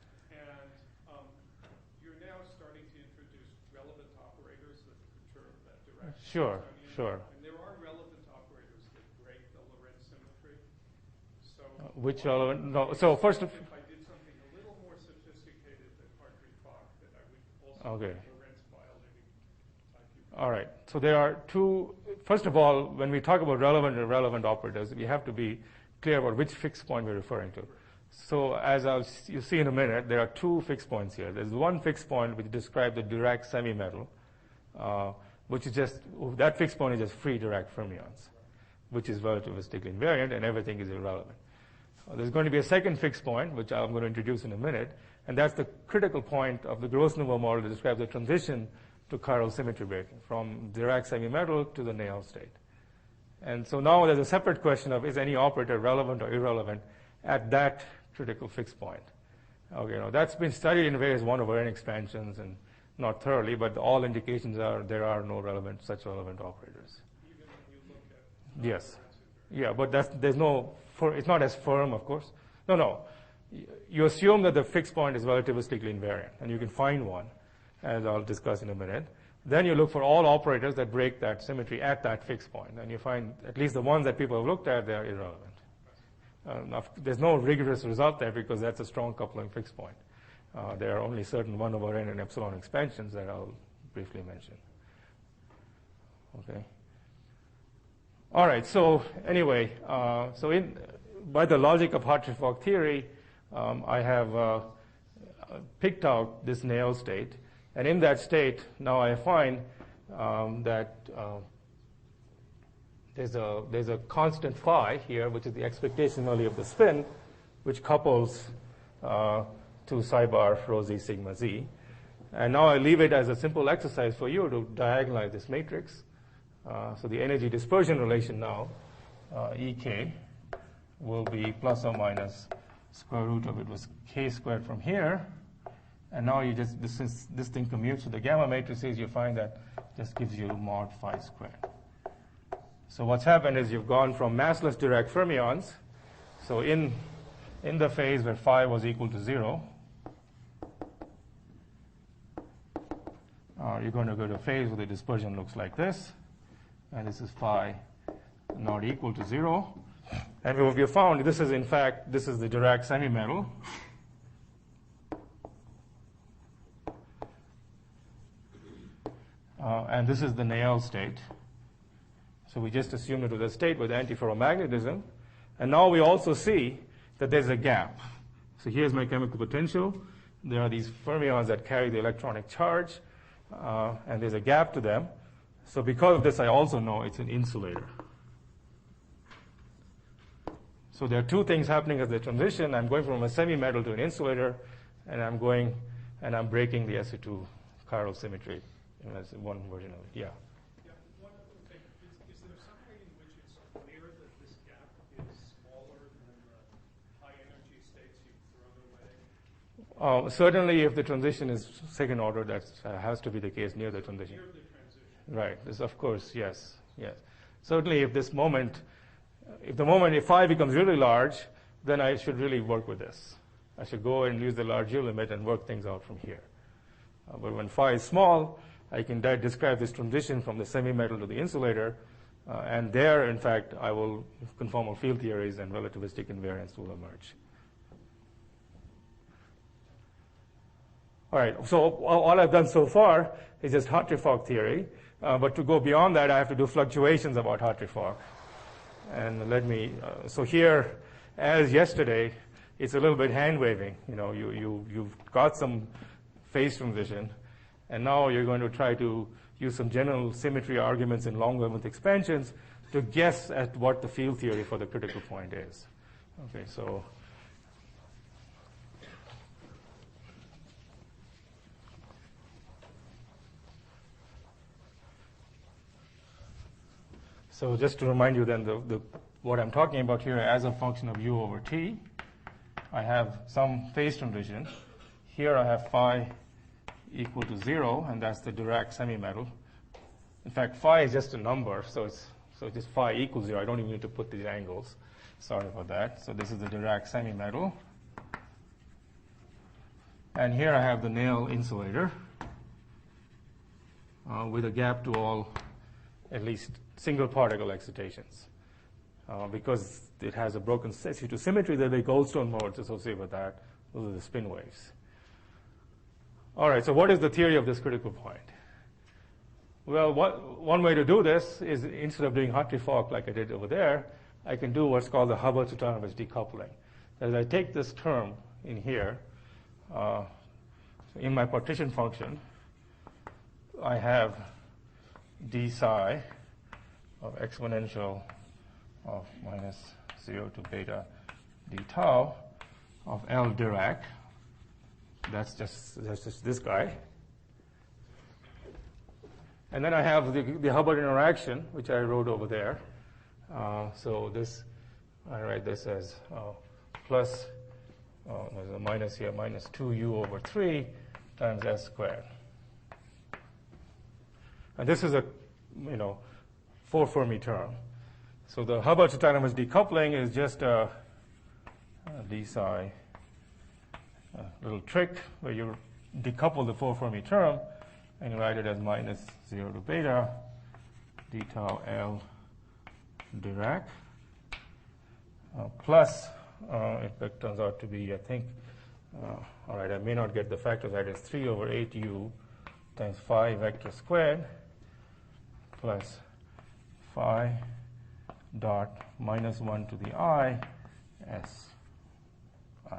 You're now starting to introduce relevant operators that perturb that direction. Sure, sure. And there are relevant operators that break the Lorentz symmetry. So which relevant? No. So first, if I did something a little more sophisticated than Hartree-Fock, that I would also okay. do Lorentz biology type. All right. So there are two. First of all, when we talk about relevant and irrelevant operators, we have to be clear about which fixed point we're referring to. So as you'll see in a minute, there are two fixed points here. There's one fixed point which describes the Dirac semimetal, which is just, that fixed point is just free Dirac fermions, which is relativistically invariant, and everything is irrelevant. There's going to be a second fixed point, which I'm going to introduce in a minute, and that's the critical point of the Gross-Nouveau model that describes the transition to chiral symmetry breaking from Dirac semi-metal to the Néel state. And so now there's a separate question of, is any operator relevant or irrelevant at that critical fixed point? Okay, that's been studied in various 1/n expansions, and not thoroughly, but all indications are there are no such relevant operators. Even when you look at yes. Yeah, but it's not as firm, of course. No. You assume that the fixed point is relativistically invariant, and you can find one, as I'll discuss in a minute. Then you look for all operators that break that symmetry at that fixed point, and you find at least the ones that people have looked at, they're irrelevant. There's no rigorous result there because that's a strong coupling fixed point. There are only certain 1/n and epsilon expansions that I'll briefly mention. Okay. All right. So anyway, by the logic of Hartree-Fock theory, I have picked out this Néel state, and in that state, now I find that there's a constant phi here, which is the expectation value of the spin, which couples to psi bar rho z sigma z. And now I leave it as a simple exercise for you to diagonalize this matrix. So the energy dispersion relation now, Ek, will be plus or minus square root of, it was k squared from here. And now you just, this thing commutes to the gamma matrices, you find that just gives you mod phi squared. So what's happened is you've gone from massless Dirac fermions. So in the phase where phi was equal to 0, you're going to go to a phase where the dispersion looks like this. And this is phi not equal to 0. And what we have found, this is the Dirac semi-metal. And this is the Néel state. So we just assumed it was a state with antiferromagnetism. And now we also see that there's a gap. So here's my chemical potential. There are these fermions that carry the electronic charge, and there's a gap to them. So because of this, I also know it's an insulator. So there are two things happening as the transition. I'm going from a semi-metal to an insulator, and I'm breaking the SU2 chiral symmetry. That's one version of it. Yeah. Yeah. One other thing. Is there some way in which it's clear that this gap is smaller than the high energy states you've thrown away? Certainly, if the transition is second order, that has to be the case near the transition. Near the transition. Right. This, of course, yes. Certainly, if phi becomes really large, then I should really work with this. I should go and use the large U limit and work things out from here. But when phi is small, I can describe this transition from the semi-metal to the insulator, and there, in fact, I will conformal field theories and relativistic invariance will emerge. All right. So all I've done so far is just Hartree-Fock theory. But to go beyond that, I have to do fluctuations about Hartree-Fock. And so here, as yesterday, it's a little bit hand-waving. You've got some phase transition, and now you're going to try to use some general symmetry arguments in long wavelength expansions to guess at what the field theory for the critical point is. Okay, so just to remind you then, what I'm talking about here as a function of u over t, I have some phase transition. Here I have phi equal to 0, and that's the Dirac semi-metal. In fact, phi is just a number, so just phi equals 0. I don't even need to put these angles. Sorry about that. So this is the Dirac semi-metal. And here I have the Néel insulator with a gap to all, at least, single particle excitations. Because it has a broken SU2 symmetry, there are Goldstone modes associated with that. Those are the spin waves. All right, so what is the theory of this critical point? Well, one way to do this is, instead of doing Hartree-Fock like I did over there, I can do what's called the Hubbard-Sutanovich decoupling. As I take this term in here, in my partition function, I have d psi of exponential of minus 0 to beta d tau of L Dirac. That's just this guy. And then I have the Hubbard interaction, which I wrote over there. So this, I write this as plus, there's a minus here, minus 2u over 3 times s squared. And this is a, 4 Fermi term. So the Hubbard autonomous decoupling is just a d psi, a little trick where you decouple the 4 Fermi term and you write it as minus 0 to beta d tau L Dirac plus, it turns out to be, I think, all right, I may not get the factors right, it's 3 over 8u times phi vector squared plus phi dot minus 1 to the I s I.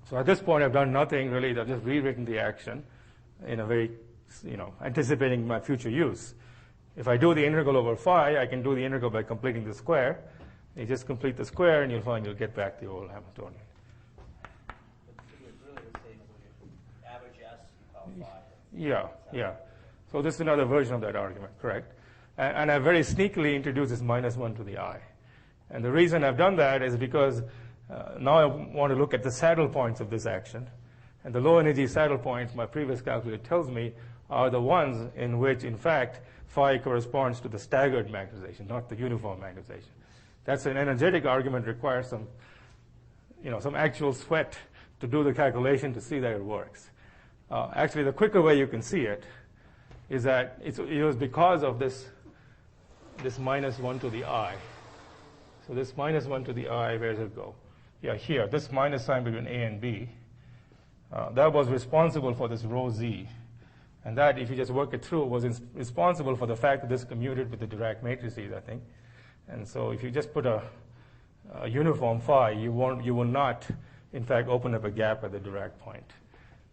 So at this point, I've done nothing really. I've just rewritten the action in a very, anticipating my future use. If I do the integral over phi, I can do the integral by completing the square. You just complete the square, and you'll find you'll get back the old Hamiltonian. But it's really the same as average S and tau phi. Yeah. So this is another version of that argument, correct? And I very sneakily introduced this minus 1 to the I. And the reason I've done that is because now I want to look at the saddle points of this action. And the low energy saddle points, my previous calculator tells me, are the ones in which, in fact, phi corresponds to the staggered magnetization, not the uniform magnetization. That's an energetic argument, requires some actual sweat to do the calculation to see that it works. Actually, the quicker way you can see it is that it was because of this minus 1 to the I. So this minus 1 to the I, where does it go? Yeah, here, this minus sign between A and B, that was responsible for this rho z. And that, if you just work it through, was responsible for the fact that this commuted with the Dirac matrices, I think. And so if you just put a uniform phi, you will not, in fact, open up a gap at the Dirac point.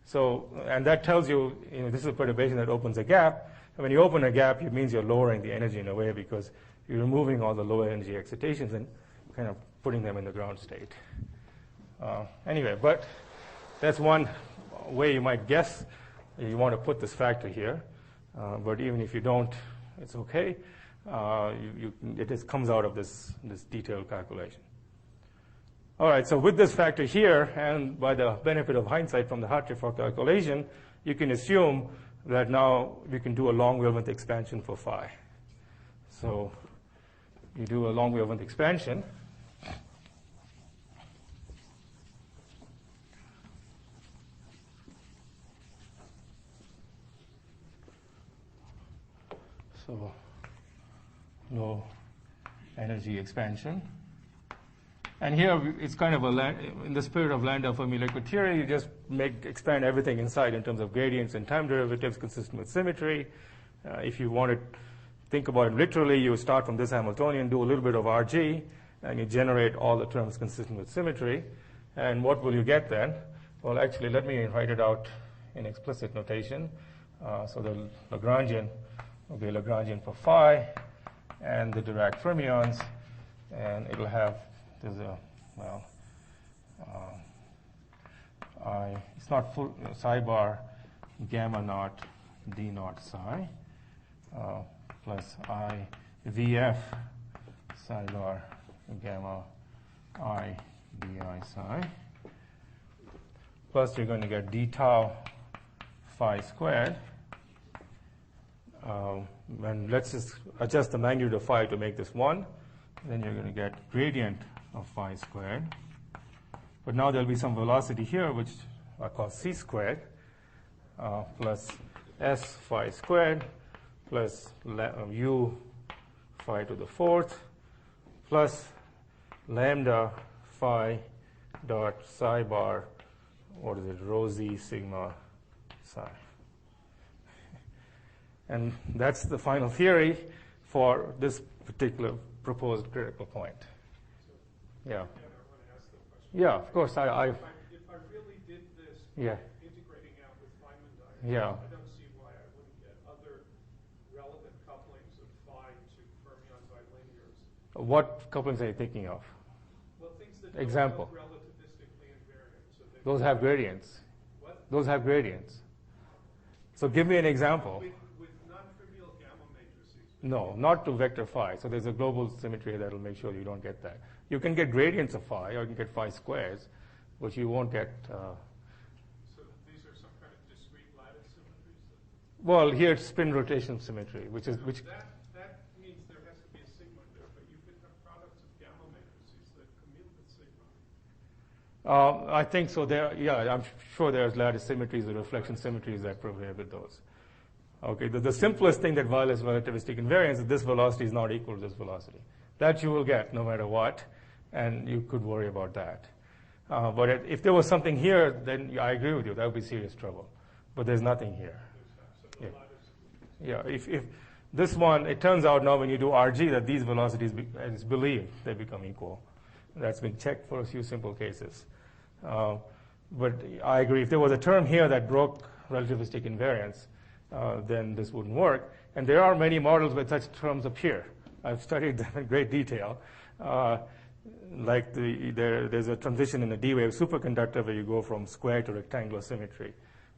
So, and that tells you, this is a perturbation that opens a gap. And when you open a gap, it means you're lowering the energy in a way because you're removing all the lower energy excitations and kind of putting them in the ground state. Anyway, but that's one way you might guess you want to put this factor here. But even if you don't, it's okay. It just comes out of this detailed calculation. All right, so with this factor here, and by the benefit of hindsight from the Hartree-Fock calculation, you can assume that now we can do a long wavelength expansion for phi. So you do a long wavelength expansion. So low energy expansion. And here it's kind of in the spirit of Landau Fermi liquid theory, you just expand everything inside in terms of gradients and time derivatives consistent with symmetry. If you want to think about it literally, you start from this Hamiltonian, do a little bit of RG, and you generate all the terms consistent with symmetry. And what will you get then? Well, actually, let me write it out in explicit notation. So the Lagrangian will be Lagrangian for phi and the Dirac fermions, and it'll have, it's not full, psi bar gamma naught d naught psi plus I VF psi bar gamma I di psi, plus you're going to get d tau phi squared. And let's just adjust the magnitude of phi to make this 1. Then you're going to get gradient of phi squared. But now there'll be some velocity here, which I call c squared, plus s phi squared, plus u phi to the 4th, plus lambda phi dot psi bar, rho z sigma psi. And that's the final theory for this particular proposed critical point. Yeah. I want to ask the question. Yeah, of course. If I really did this, Yeah. integrating out with Feynman diagrams, Yeah. I don't see why I wouldn't get What couplings are you thinking of? Well, things that Example. don't look relativistically invariant. So they Those have gradients. What? Those have gradients. So give me an example. With non-trivial gamma matrices. No, not to vector phi. So there's a global symmetry that will make sure you don't get that. You can get gradients of phi, or you can get phi squares, but you won't get. So these are some kind of discrete lattice symmetries. Well, here it's spin rotation symmetry, which. That means there has to be a sigma there, but you could have products of gamma matrices that commute with sigma. I think so. I'm sure there's lattice symmetries or reflection symmetries that prohibit those. Okay, the simplest thing that violates relativistic invariance is this velocity is not equal to this velocity. That you will get no matter what, and you could worry about that. But if there was something here, then I agree with you. That would be serious trouble. But there's nothing here. Yeah. If this one, it turns out now when you do RG that these velocities, it's believed, they become equal. That's been checked for a few simple cases. But I agree. If there was a term here that broke relativistic invariance, then this wouldn't work. And there are many models where such terms appear. I've studied them in great detail. Like there's a transition in a D-wave superconductor where you go from square to rectangular symmetry.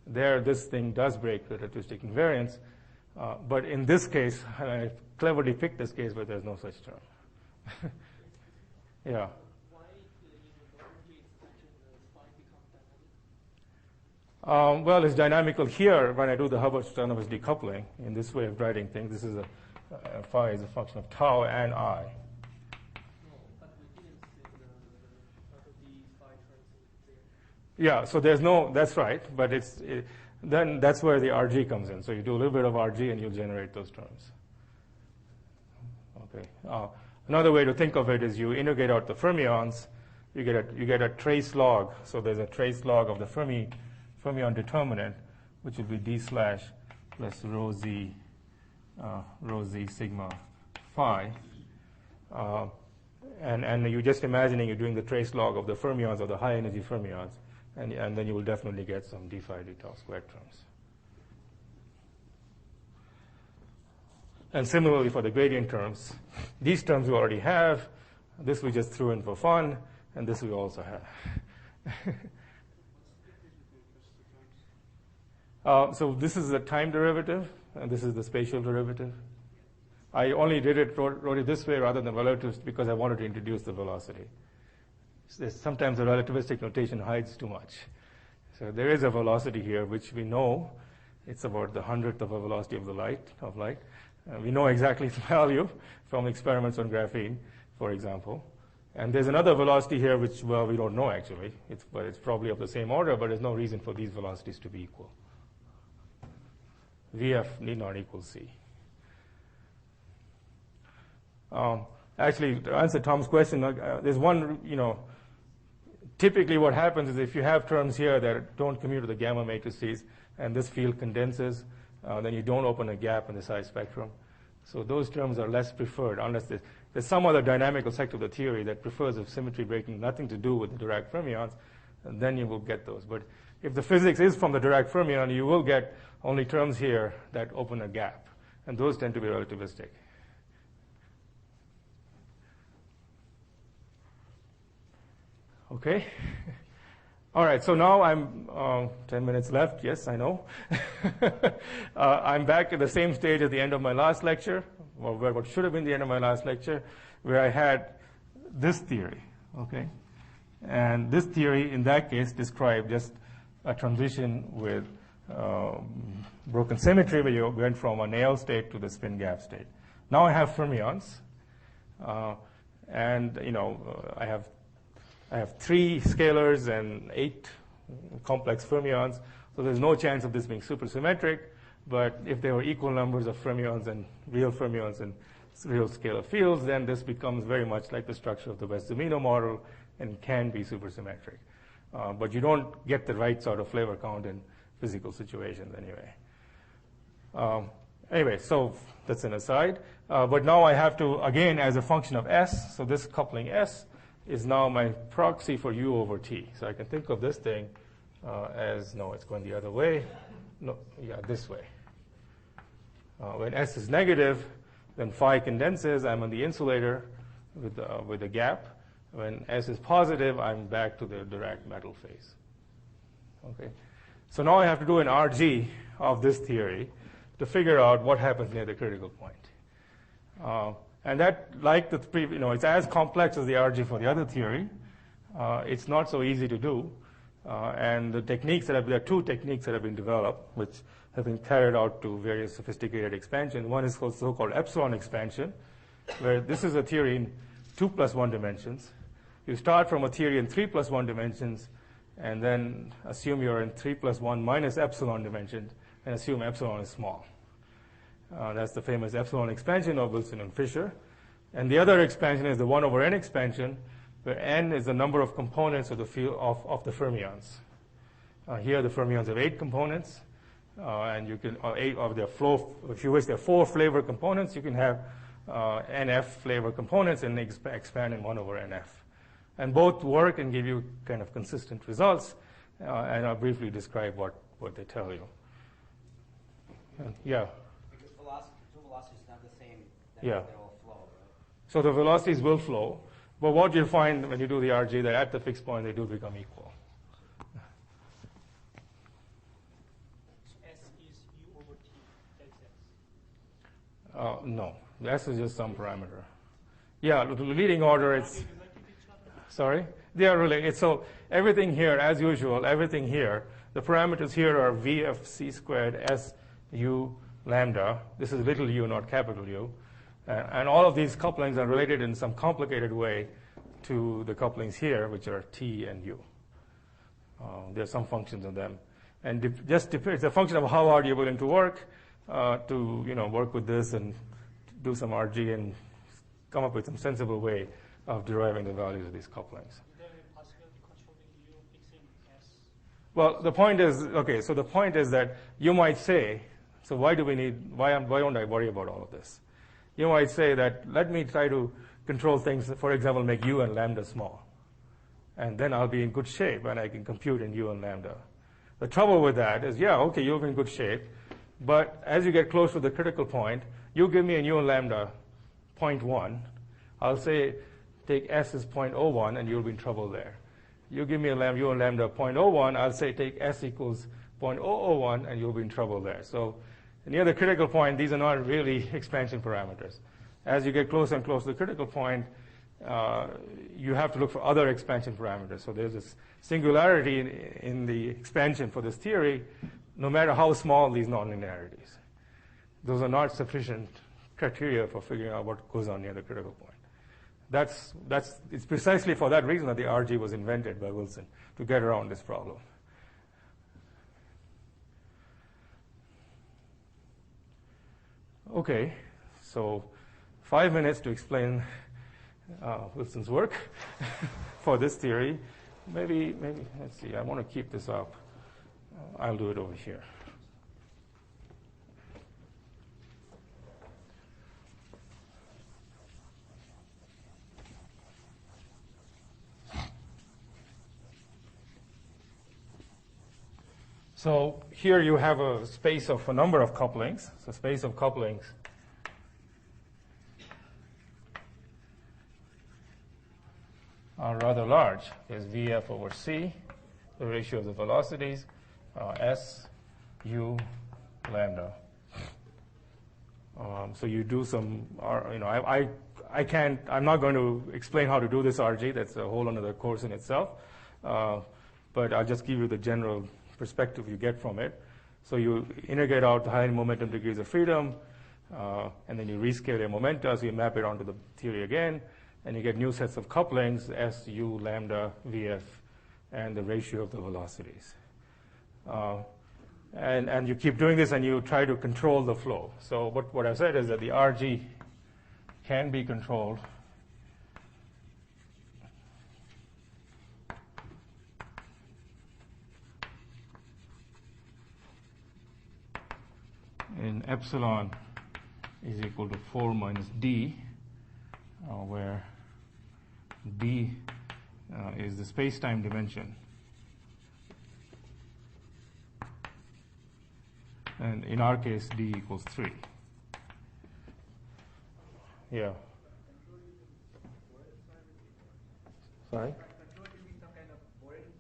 There, this thing does break relativistic invariance. But in this case, I cleverly picked this case where there's no such term. Yeah. Why in the boundary extension phi become dynamic? Well, it's dynamical here when I do the Hubbard autonomous decoupling. In this way of writing things, this is phi is a function of tau and I. No, but we didn't see the phi terms there. Yeah, so there's no, that's right, but then that's where the RG comes in. So you do a little bit of RG and you'll generate those terms. Okay. Another way to think of it is you integrate out the fermions, you get a trace log. So there's a trace log of the fermion determinant, which will be d slash plus rho z sigma phi. And you're just imagining you're doing the trace log of the fermions or the high energy fermions, and then you will definitely get some d phi d tau squared terms. And similarly for the gradient terms, these terms we already have, this we just threw in for fun, and this we also have. So this is the time derivative, and this is the spatial derivative. I only wrote it this way rather than relative because I wanted to introduce the velocity. Sometimes the relativistic notation hides too much. So there is a velocity here which we know. It's about the 100th of a velocity of light. We know exactly its value from experiments on graphene, for example. And there's another velocity here which, well, we don't know actually. But it's probably of the same order, but there's no reason for these velocities to be equal. VF need not equal C. Actually, to answer Tom's question, there's one, typically what happens is if you have terms here that don't commute to the gamma matrices and this field condenses, then you don't open a gap in the size spectrum. So those terms are less preferred unless there's some other dynamical sector of the theory that prefers a symmetry breaking nothing to do with the Dirac fermions, and then you will get those. But if the physics is from the Dirac fermion, you will get only terms here that open a gap, and those tend to be relativistic. Okay. All right, so now I'm 10 minutes left. Yes, I know. I'm back at the same stage at the end of my last lecture, or what should have been the end of my last lecture, where I had this theory. Okay, and this theory, in that case, described just a transition with broken symmetry, where you went from a nail state to the spin gap state. Now I have fermions, and I have 3 scalars and 8 complex fermions, so there's no chance of this being supersymmetric. But if there were equal numbers of fermions and real real scalar fields, then this becomes very much like the structure of the West-Zumino model and can be supersymmetric. But you don't get the right sort of flavor count in physical situations anyway. Anyway, so that's an aside. But now I have to, again, as a function of S, so this coupling S is now my proxy for U over T. So I can think of this thing as, no, it's going the other way. No, yeah, this way. When S is negative, then phi condenses. I'm on the insulator. with the gap. When S is positive, I'm back to the Dirac metal phase. Okay. So now I have to do an RG of this theory to figure out what happens near the critical point. And that, like the previous, it's as complex as the RG for the other theory. It's not so easy to do. And the techniques there are two techniques that have been developed, which have been carried out to various sophisticated expansion. One is called so-called epsilon expansion, where this is a theory in 2+1 dimensions. You start from a theory in 3+1 dimensions, and then assume you're in 3+1 minus epsilon dimensions, and assume epsilon is small. That's the famous epsilon expansion of Wilson and Fisher. And the other expansion is the 1 over n expansion, where n is the number of components of the field of the fermions. Here the fermions have 8 components, and you can 8 of their flow. If you wish, there are 4 flavor components. You can have NF flavor components and expand in 1 over NF. And both work and give you kind of consistent results. And I'll briefly describe what they tell you. Yeah. Because two velocities are not the same, Yeah. they all flow, right? So the velocities will flow. But what you'll find when you do the RG, that at the fixed point, they do become equal. S is U over T, that's X. No, S is just some parameter. Yeah, the leading order, it's... Sorry? They are related. So everything here, as usual, everything here, the parameters here are VF C squared S U lambda. This is little u, not capital U. And all of these couplings are related in some complicated way to the couplings here, which are T and U. There are some functions of them. And it's a function of how hard you're willing to work to work with this and do some RG and come up with some sensible way of deriving the values of these couplings. Is there a possibility controlling U fixing S? Well, the point is, okay, so the point is that you might say, so why don't I worry about all of this? You might say that let me try to control things, for example, make U and lambda small. And then I'll be in good shape and I can compute in U and lambda. The trouble with that is, yeah, okay, you're in good shape, but as you get close to the critical point, you give me a U and lambda 0.1. I'll say take S as 0.01 and you'll be in trouble there. You give me a U and lambda 0.01, I'll say take S equals 0.001 and you'll be in trouble there. So near the critical point, these are not really expansion parameters. As you get closer and closer to the critical point, you have to look for other expansion parameters. So there's this singularity in the expansion for this theory, no matter how small these nonlinearities. Those are not sufficient criteria for figuring out what goes on near the critical point. It's precisely for that reason that the RG was invented by Wilson, to get around this problem. Okay, so 5 minutes to explain Wilson's work for this theory. Maybe, let's see, I want to keep this up. I'll do it over here. So here you have a space of a number of couplings. So space of couplings are rather large. There's VF over C, the ratio of the velocities, S, U, lambda. So you do some, I'm not going to explain how to do this RG. That's a whole another course in itself. But I'll just give you the general perspective you get from it. So you integrate out the high momentum degrees of freedom, and then you rescale your momenta, so you map it onto the theory again, and you get new sets of couplings, S, U, lambda, VF, and the ratio of the velocities. And you keep doing this, and you try to control the flow. So what I've said is that the RG can be controlled in epsilon is equal to 4 minus d, where d is the space-time dimension. And in our case, d equals 3. Yeah. Sorry? Control you mean some kind of Boyden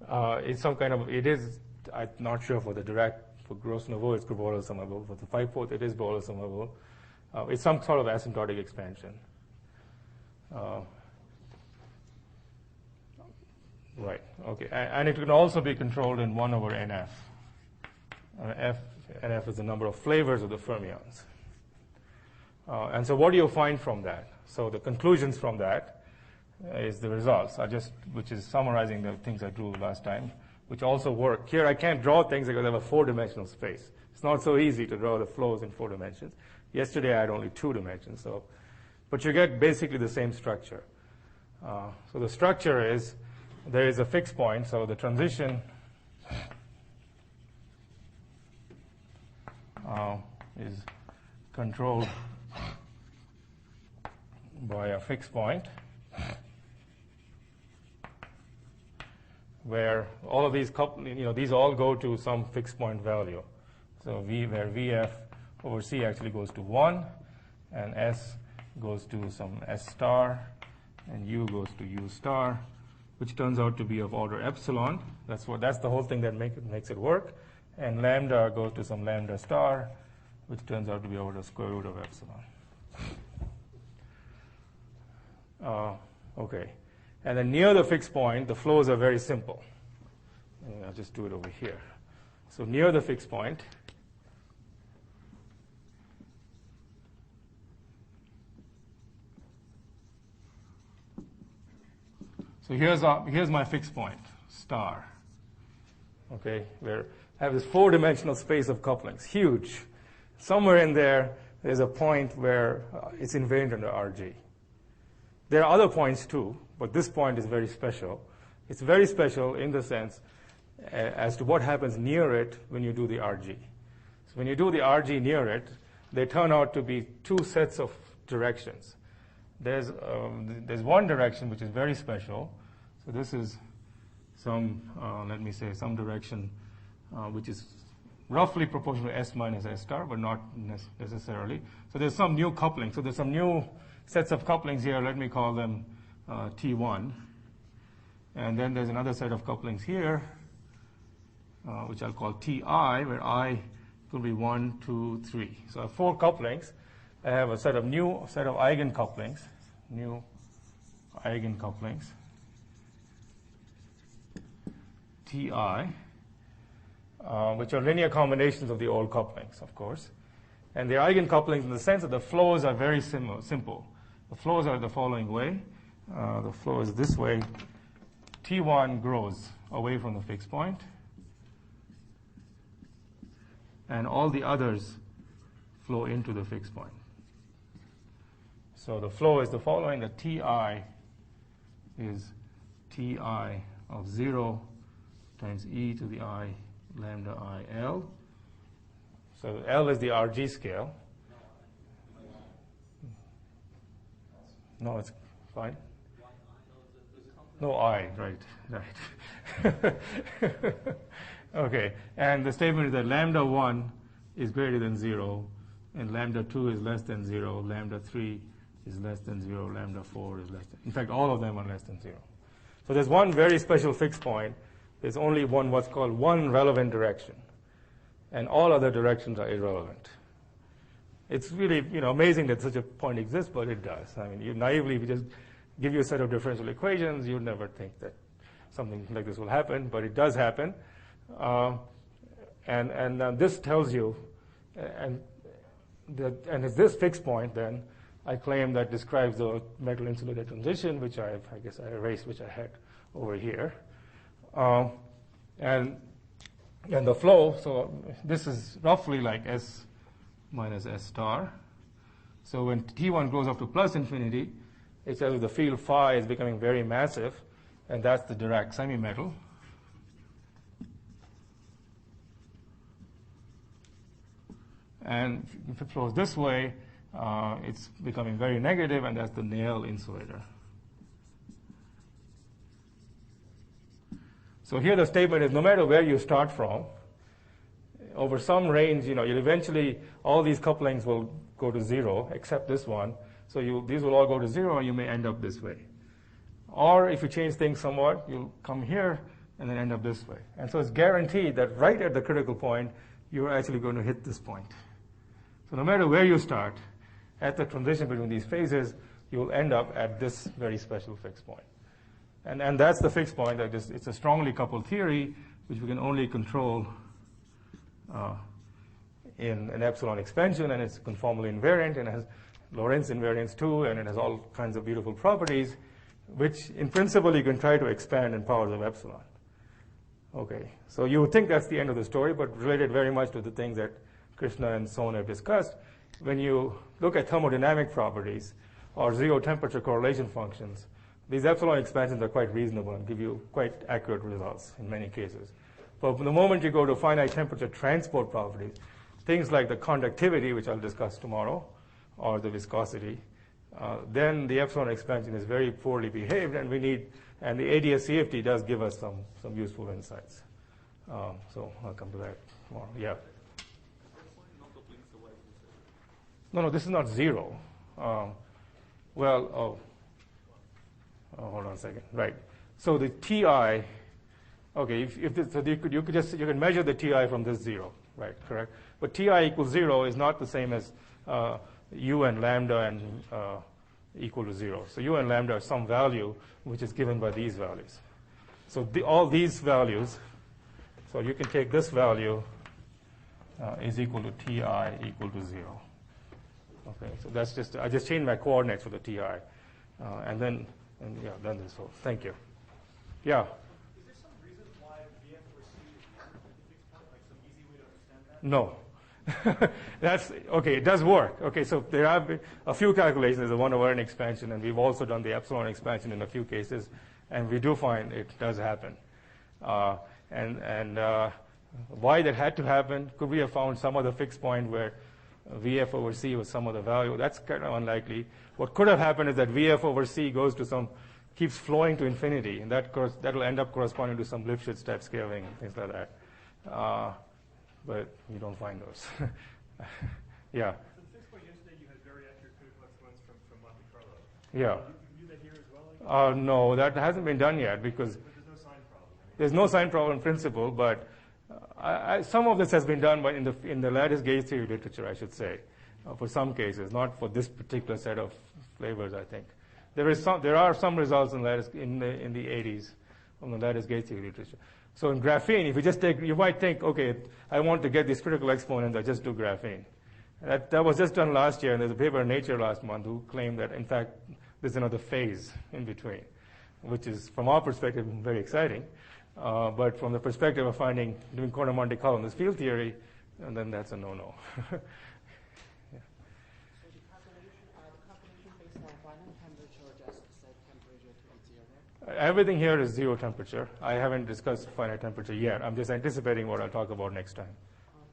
symmetry? It's some kind of, it is, I'm not sure for the Dirac, for Grosnovo it's Borel-summable. For the 5/4 it is Borel-summable. It's some sort of asymptotic expansion. Right, okay. And it can also be controlled in 1 over NF. NF is the number of flavors of the fermions. And so what do you find from that? So the conclusions from that is the results, which is summarizing the things I drew last time, which also work. Here I can't draw things because I have a 4-dimensional space. It's not so easy to draw the flows in 4 dimensions. Yesterday I had only 2 dimensions, but you get basically the same structure. So the structure is, there is a fixed point, so the transition is controlled by a fixed point where all of these these all go to some fixed point value. So where VF over C actually goes to 1, and S goes to some S star, and U goes to U star, which turns out to be of order epsilon. That's the whole thing that makes it work. And lambda goes to some lambda star, which turns out to be over the square root of epsilon. Okay. And then near the fixed point, the flows are very simple. And I'll just do it over here. So near the fixed point, so here's my fixed point, star. Okay, where I have this 4-dimensional space of couplings, huge. Somewhere in there's a point where it's invariant under RG. There are other points too, but this point is very special. It's very special in the sense as to what happens near it when you do the RG. So when you do the RG near it, they turn out to be 2 sets of directions. There's one direction which is very special. So this is some, let me say, some direction which is roughly proportional to S minus S star, but not necessarily. So there's some new coupling. So there's some new sets of couplings here. Let me call them T1. And then there's another set of couplings here, which I'll call Ti, where I could be 1, 2, 3. So I have 4 couplings. I have a set of eigencouplings, new eigencouplings, Ti, which are linear combinations of the old couplings, of course. And they're eigencouplings in the sense that the flows are very simple. The flows are the following way. The flow is this way. T1 grows away from the fixed point, and all the others flow into the fixed point. So the flow is the following. The Ti is Ti of 0 times e to the I lambda I L. So L is the RG scale. No, it's fine. No I, right. Okay, and the statement is that lambda 1 is greater than 0, and lambda 2 is less than 0, lambda 3 is less than 0, lambda 4 is less than, in fact, all of them are less than 0. So there's one very special fixed point. There's only what's called one relevant direction, and all other directions are irrelevant. It's really, amazing that such a point exists, but it does. I mean, naively, if you just give you a set of differential equations, you'd never think that something like this will happen, but it does happen. And this tells you, and it's this fixed point, then, I claim that describes the metal insulator transition, which I guess I erased, which I had over here. And the flow, so this is roughly like S minus S star. So when T1 goes up to plus infinity, it says the field phi is becoming very massive, and that's the Dirac semimetal. And if it flows this way, it's becoming very negative, and that's the Néel insulator. So here the statement is, no matter where you start from, over some range, you'll eventually, all these couplings will go to 0, except this one. So these will all go to 0, and you may end up this way. Or if you change things somewhat, you'll come here and then end up this way. And so it's guaranteed that right at the critical point, you're actually going to hit this point. So no matter where you start, at the transition between these phases, you will end up at this very special fixed point. And that's the fixed point. It's a strongly coupled theory, which we can only control in an epsilon expansion, and it's conformally invariant, and it has Lorentz invariance too, and it has all kinds of beautiful properties, which in principle you can try to expand in powers of epsilon. Okay, so you would think that's the end of the story, but related very much to the things that Krishna and Son have discussed. When you look at thermodynamic properties or zero temperature correlation functions, these epsilon expansions are quite reasonable and give you quite accurate results in many cases. But the moment you go to finite temperature transport properties, things like the conductivity, which I'll discuss tomorrow, or the viscosity, then the epsilon expansion is very poorly behaved, and and the ADS-CFT does give us some useful insights. So I'll come to that tomorrow. Yeah. No, this is not zero. Hold on a second. Right. So the TI, okay, you can measure the TI from this zero, right? Correct. But TI equals 0 is not the same as U and lambda and equal to 0. So U and lambda are some value which is given by these values. So all these values, so you can take this value is equal to TI equal to 0. Okay, so that's I just changed my coordinates for the TI. Then this whole, thank you. Yeah. Is there some reason why VF or C is not a fixed point, like some easy way to understand that? No. That's okay. It does work. Okay, so there have been a few calculations. There's a 1/n expansion, and we've also done the epsilon expansion in a few cases, and we do find it does happen. Why that had to happen? Could we have found some other fixed point where VF over C was some other value? That's kind of unlikely. What could have happened is that VF over C keeps flowing to infinity, and that'll end up corresponding to some Lipschitz type scaling and things like that. But you don't find those. Yeah. So the fixed point yesterday, you had very accurate critical exponents from Monte Carlo. Yeah. You do that here as well? No, that hasn't been done yet because But there's no sign problem. there's no sign problem in principle, but some of this has been done in the lattice gauge theory literature, I should say, for some cases, not for this particular set of flavors, I think. There are some results in the 80s from the lattice gauge theory literature. So in graphene, if you just you might think, okay, I want to get these critical exponents, I just do graphene. That was just done last year, and there's a paper in Nature last month who claimed that, in fact, there's another phase in between, which is, from our perspective, very exciting. But from the perspective of doing quantum Monte Carlo in this field theory, and then that's a no-no. So the calculation based on finite temperature, just set temperature to 0? Everything here is 0 temperature. I haven't discussed finite temperature yet. I'm just anticipating what I'll talk about next time.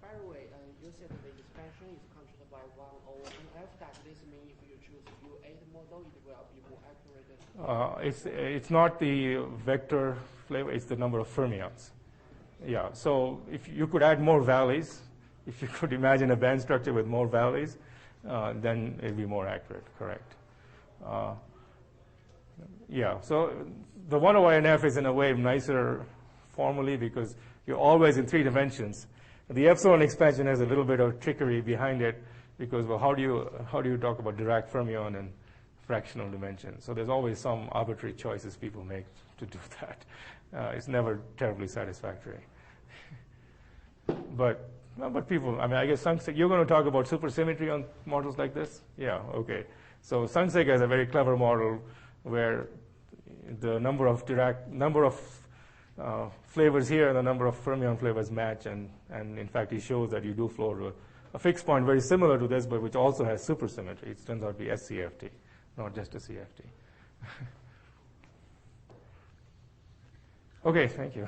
By the way, you said the expansion is controlled by 1 over NF. Does this mean if you choose U8 model, it will be more accurate? It's not the vector flavor, it's the number of fermions. Yeah, so if you could add more valleys, if you could imagine a band structure with more valleys, then it'd be more accurate, correct. Yeah, so the 1 over NF is in a way nicer formally because you're always in 3 dimensions. The epsilon expansion has a little bit of trickery behind it because, well, how do you talk about Dirac fermion and fractional dimensions? So there's always some arbitrary choices people make to do that. It's never terribly satisfactory. But people, I guess you're going to talk about supersymmetry on models like this? Yeah, okay. So Sunseg has a very clever model where the number of flavors here and the number of fermion flavors match, and in fact he shows that you do flow to a fixed point very similar to this, but which also has supersymmetry. It turns out to be SCFT, not just a CFT. Okay, thank you.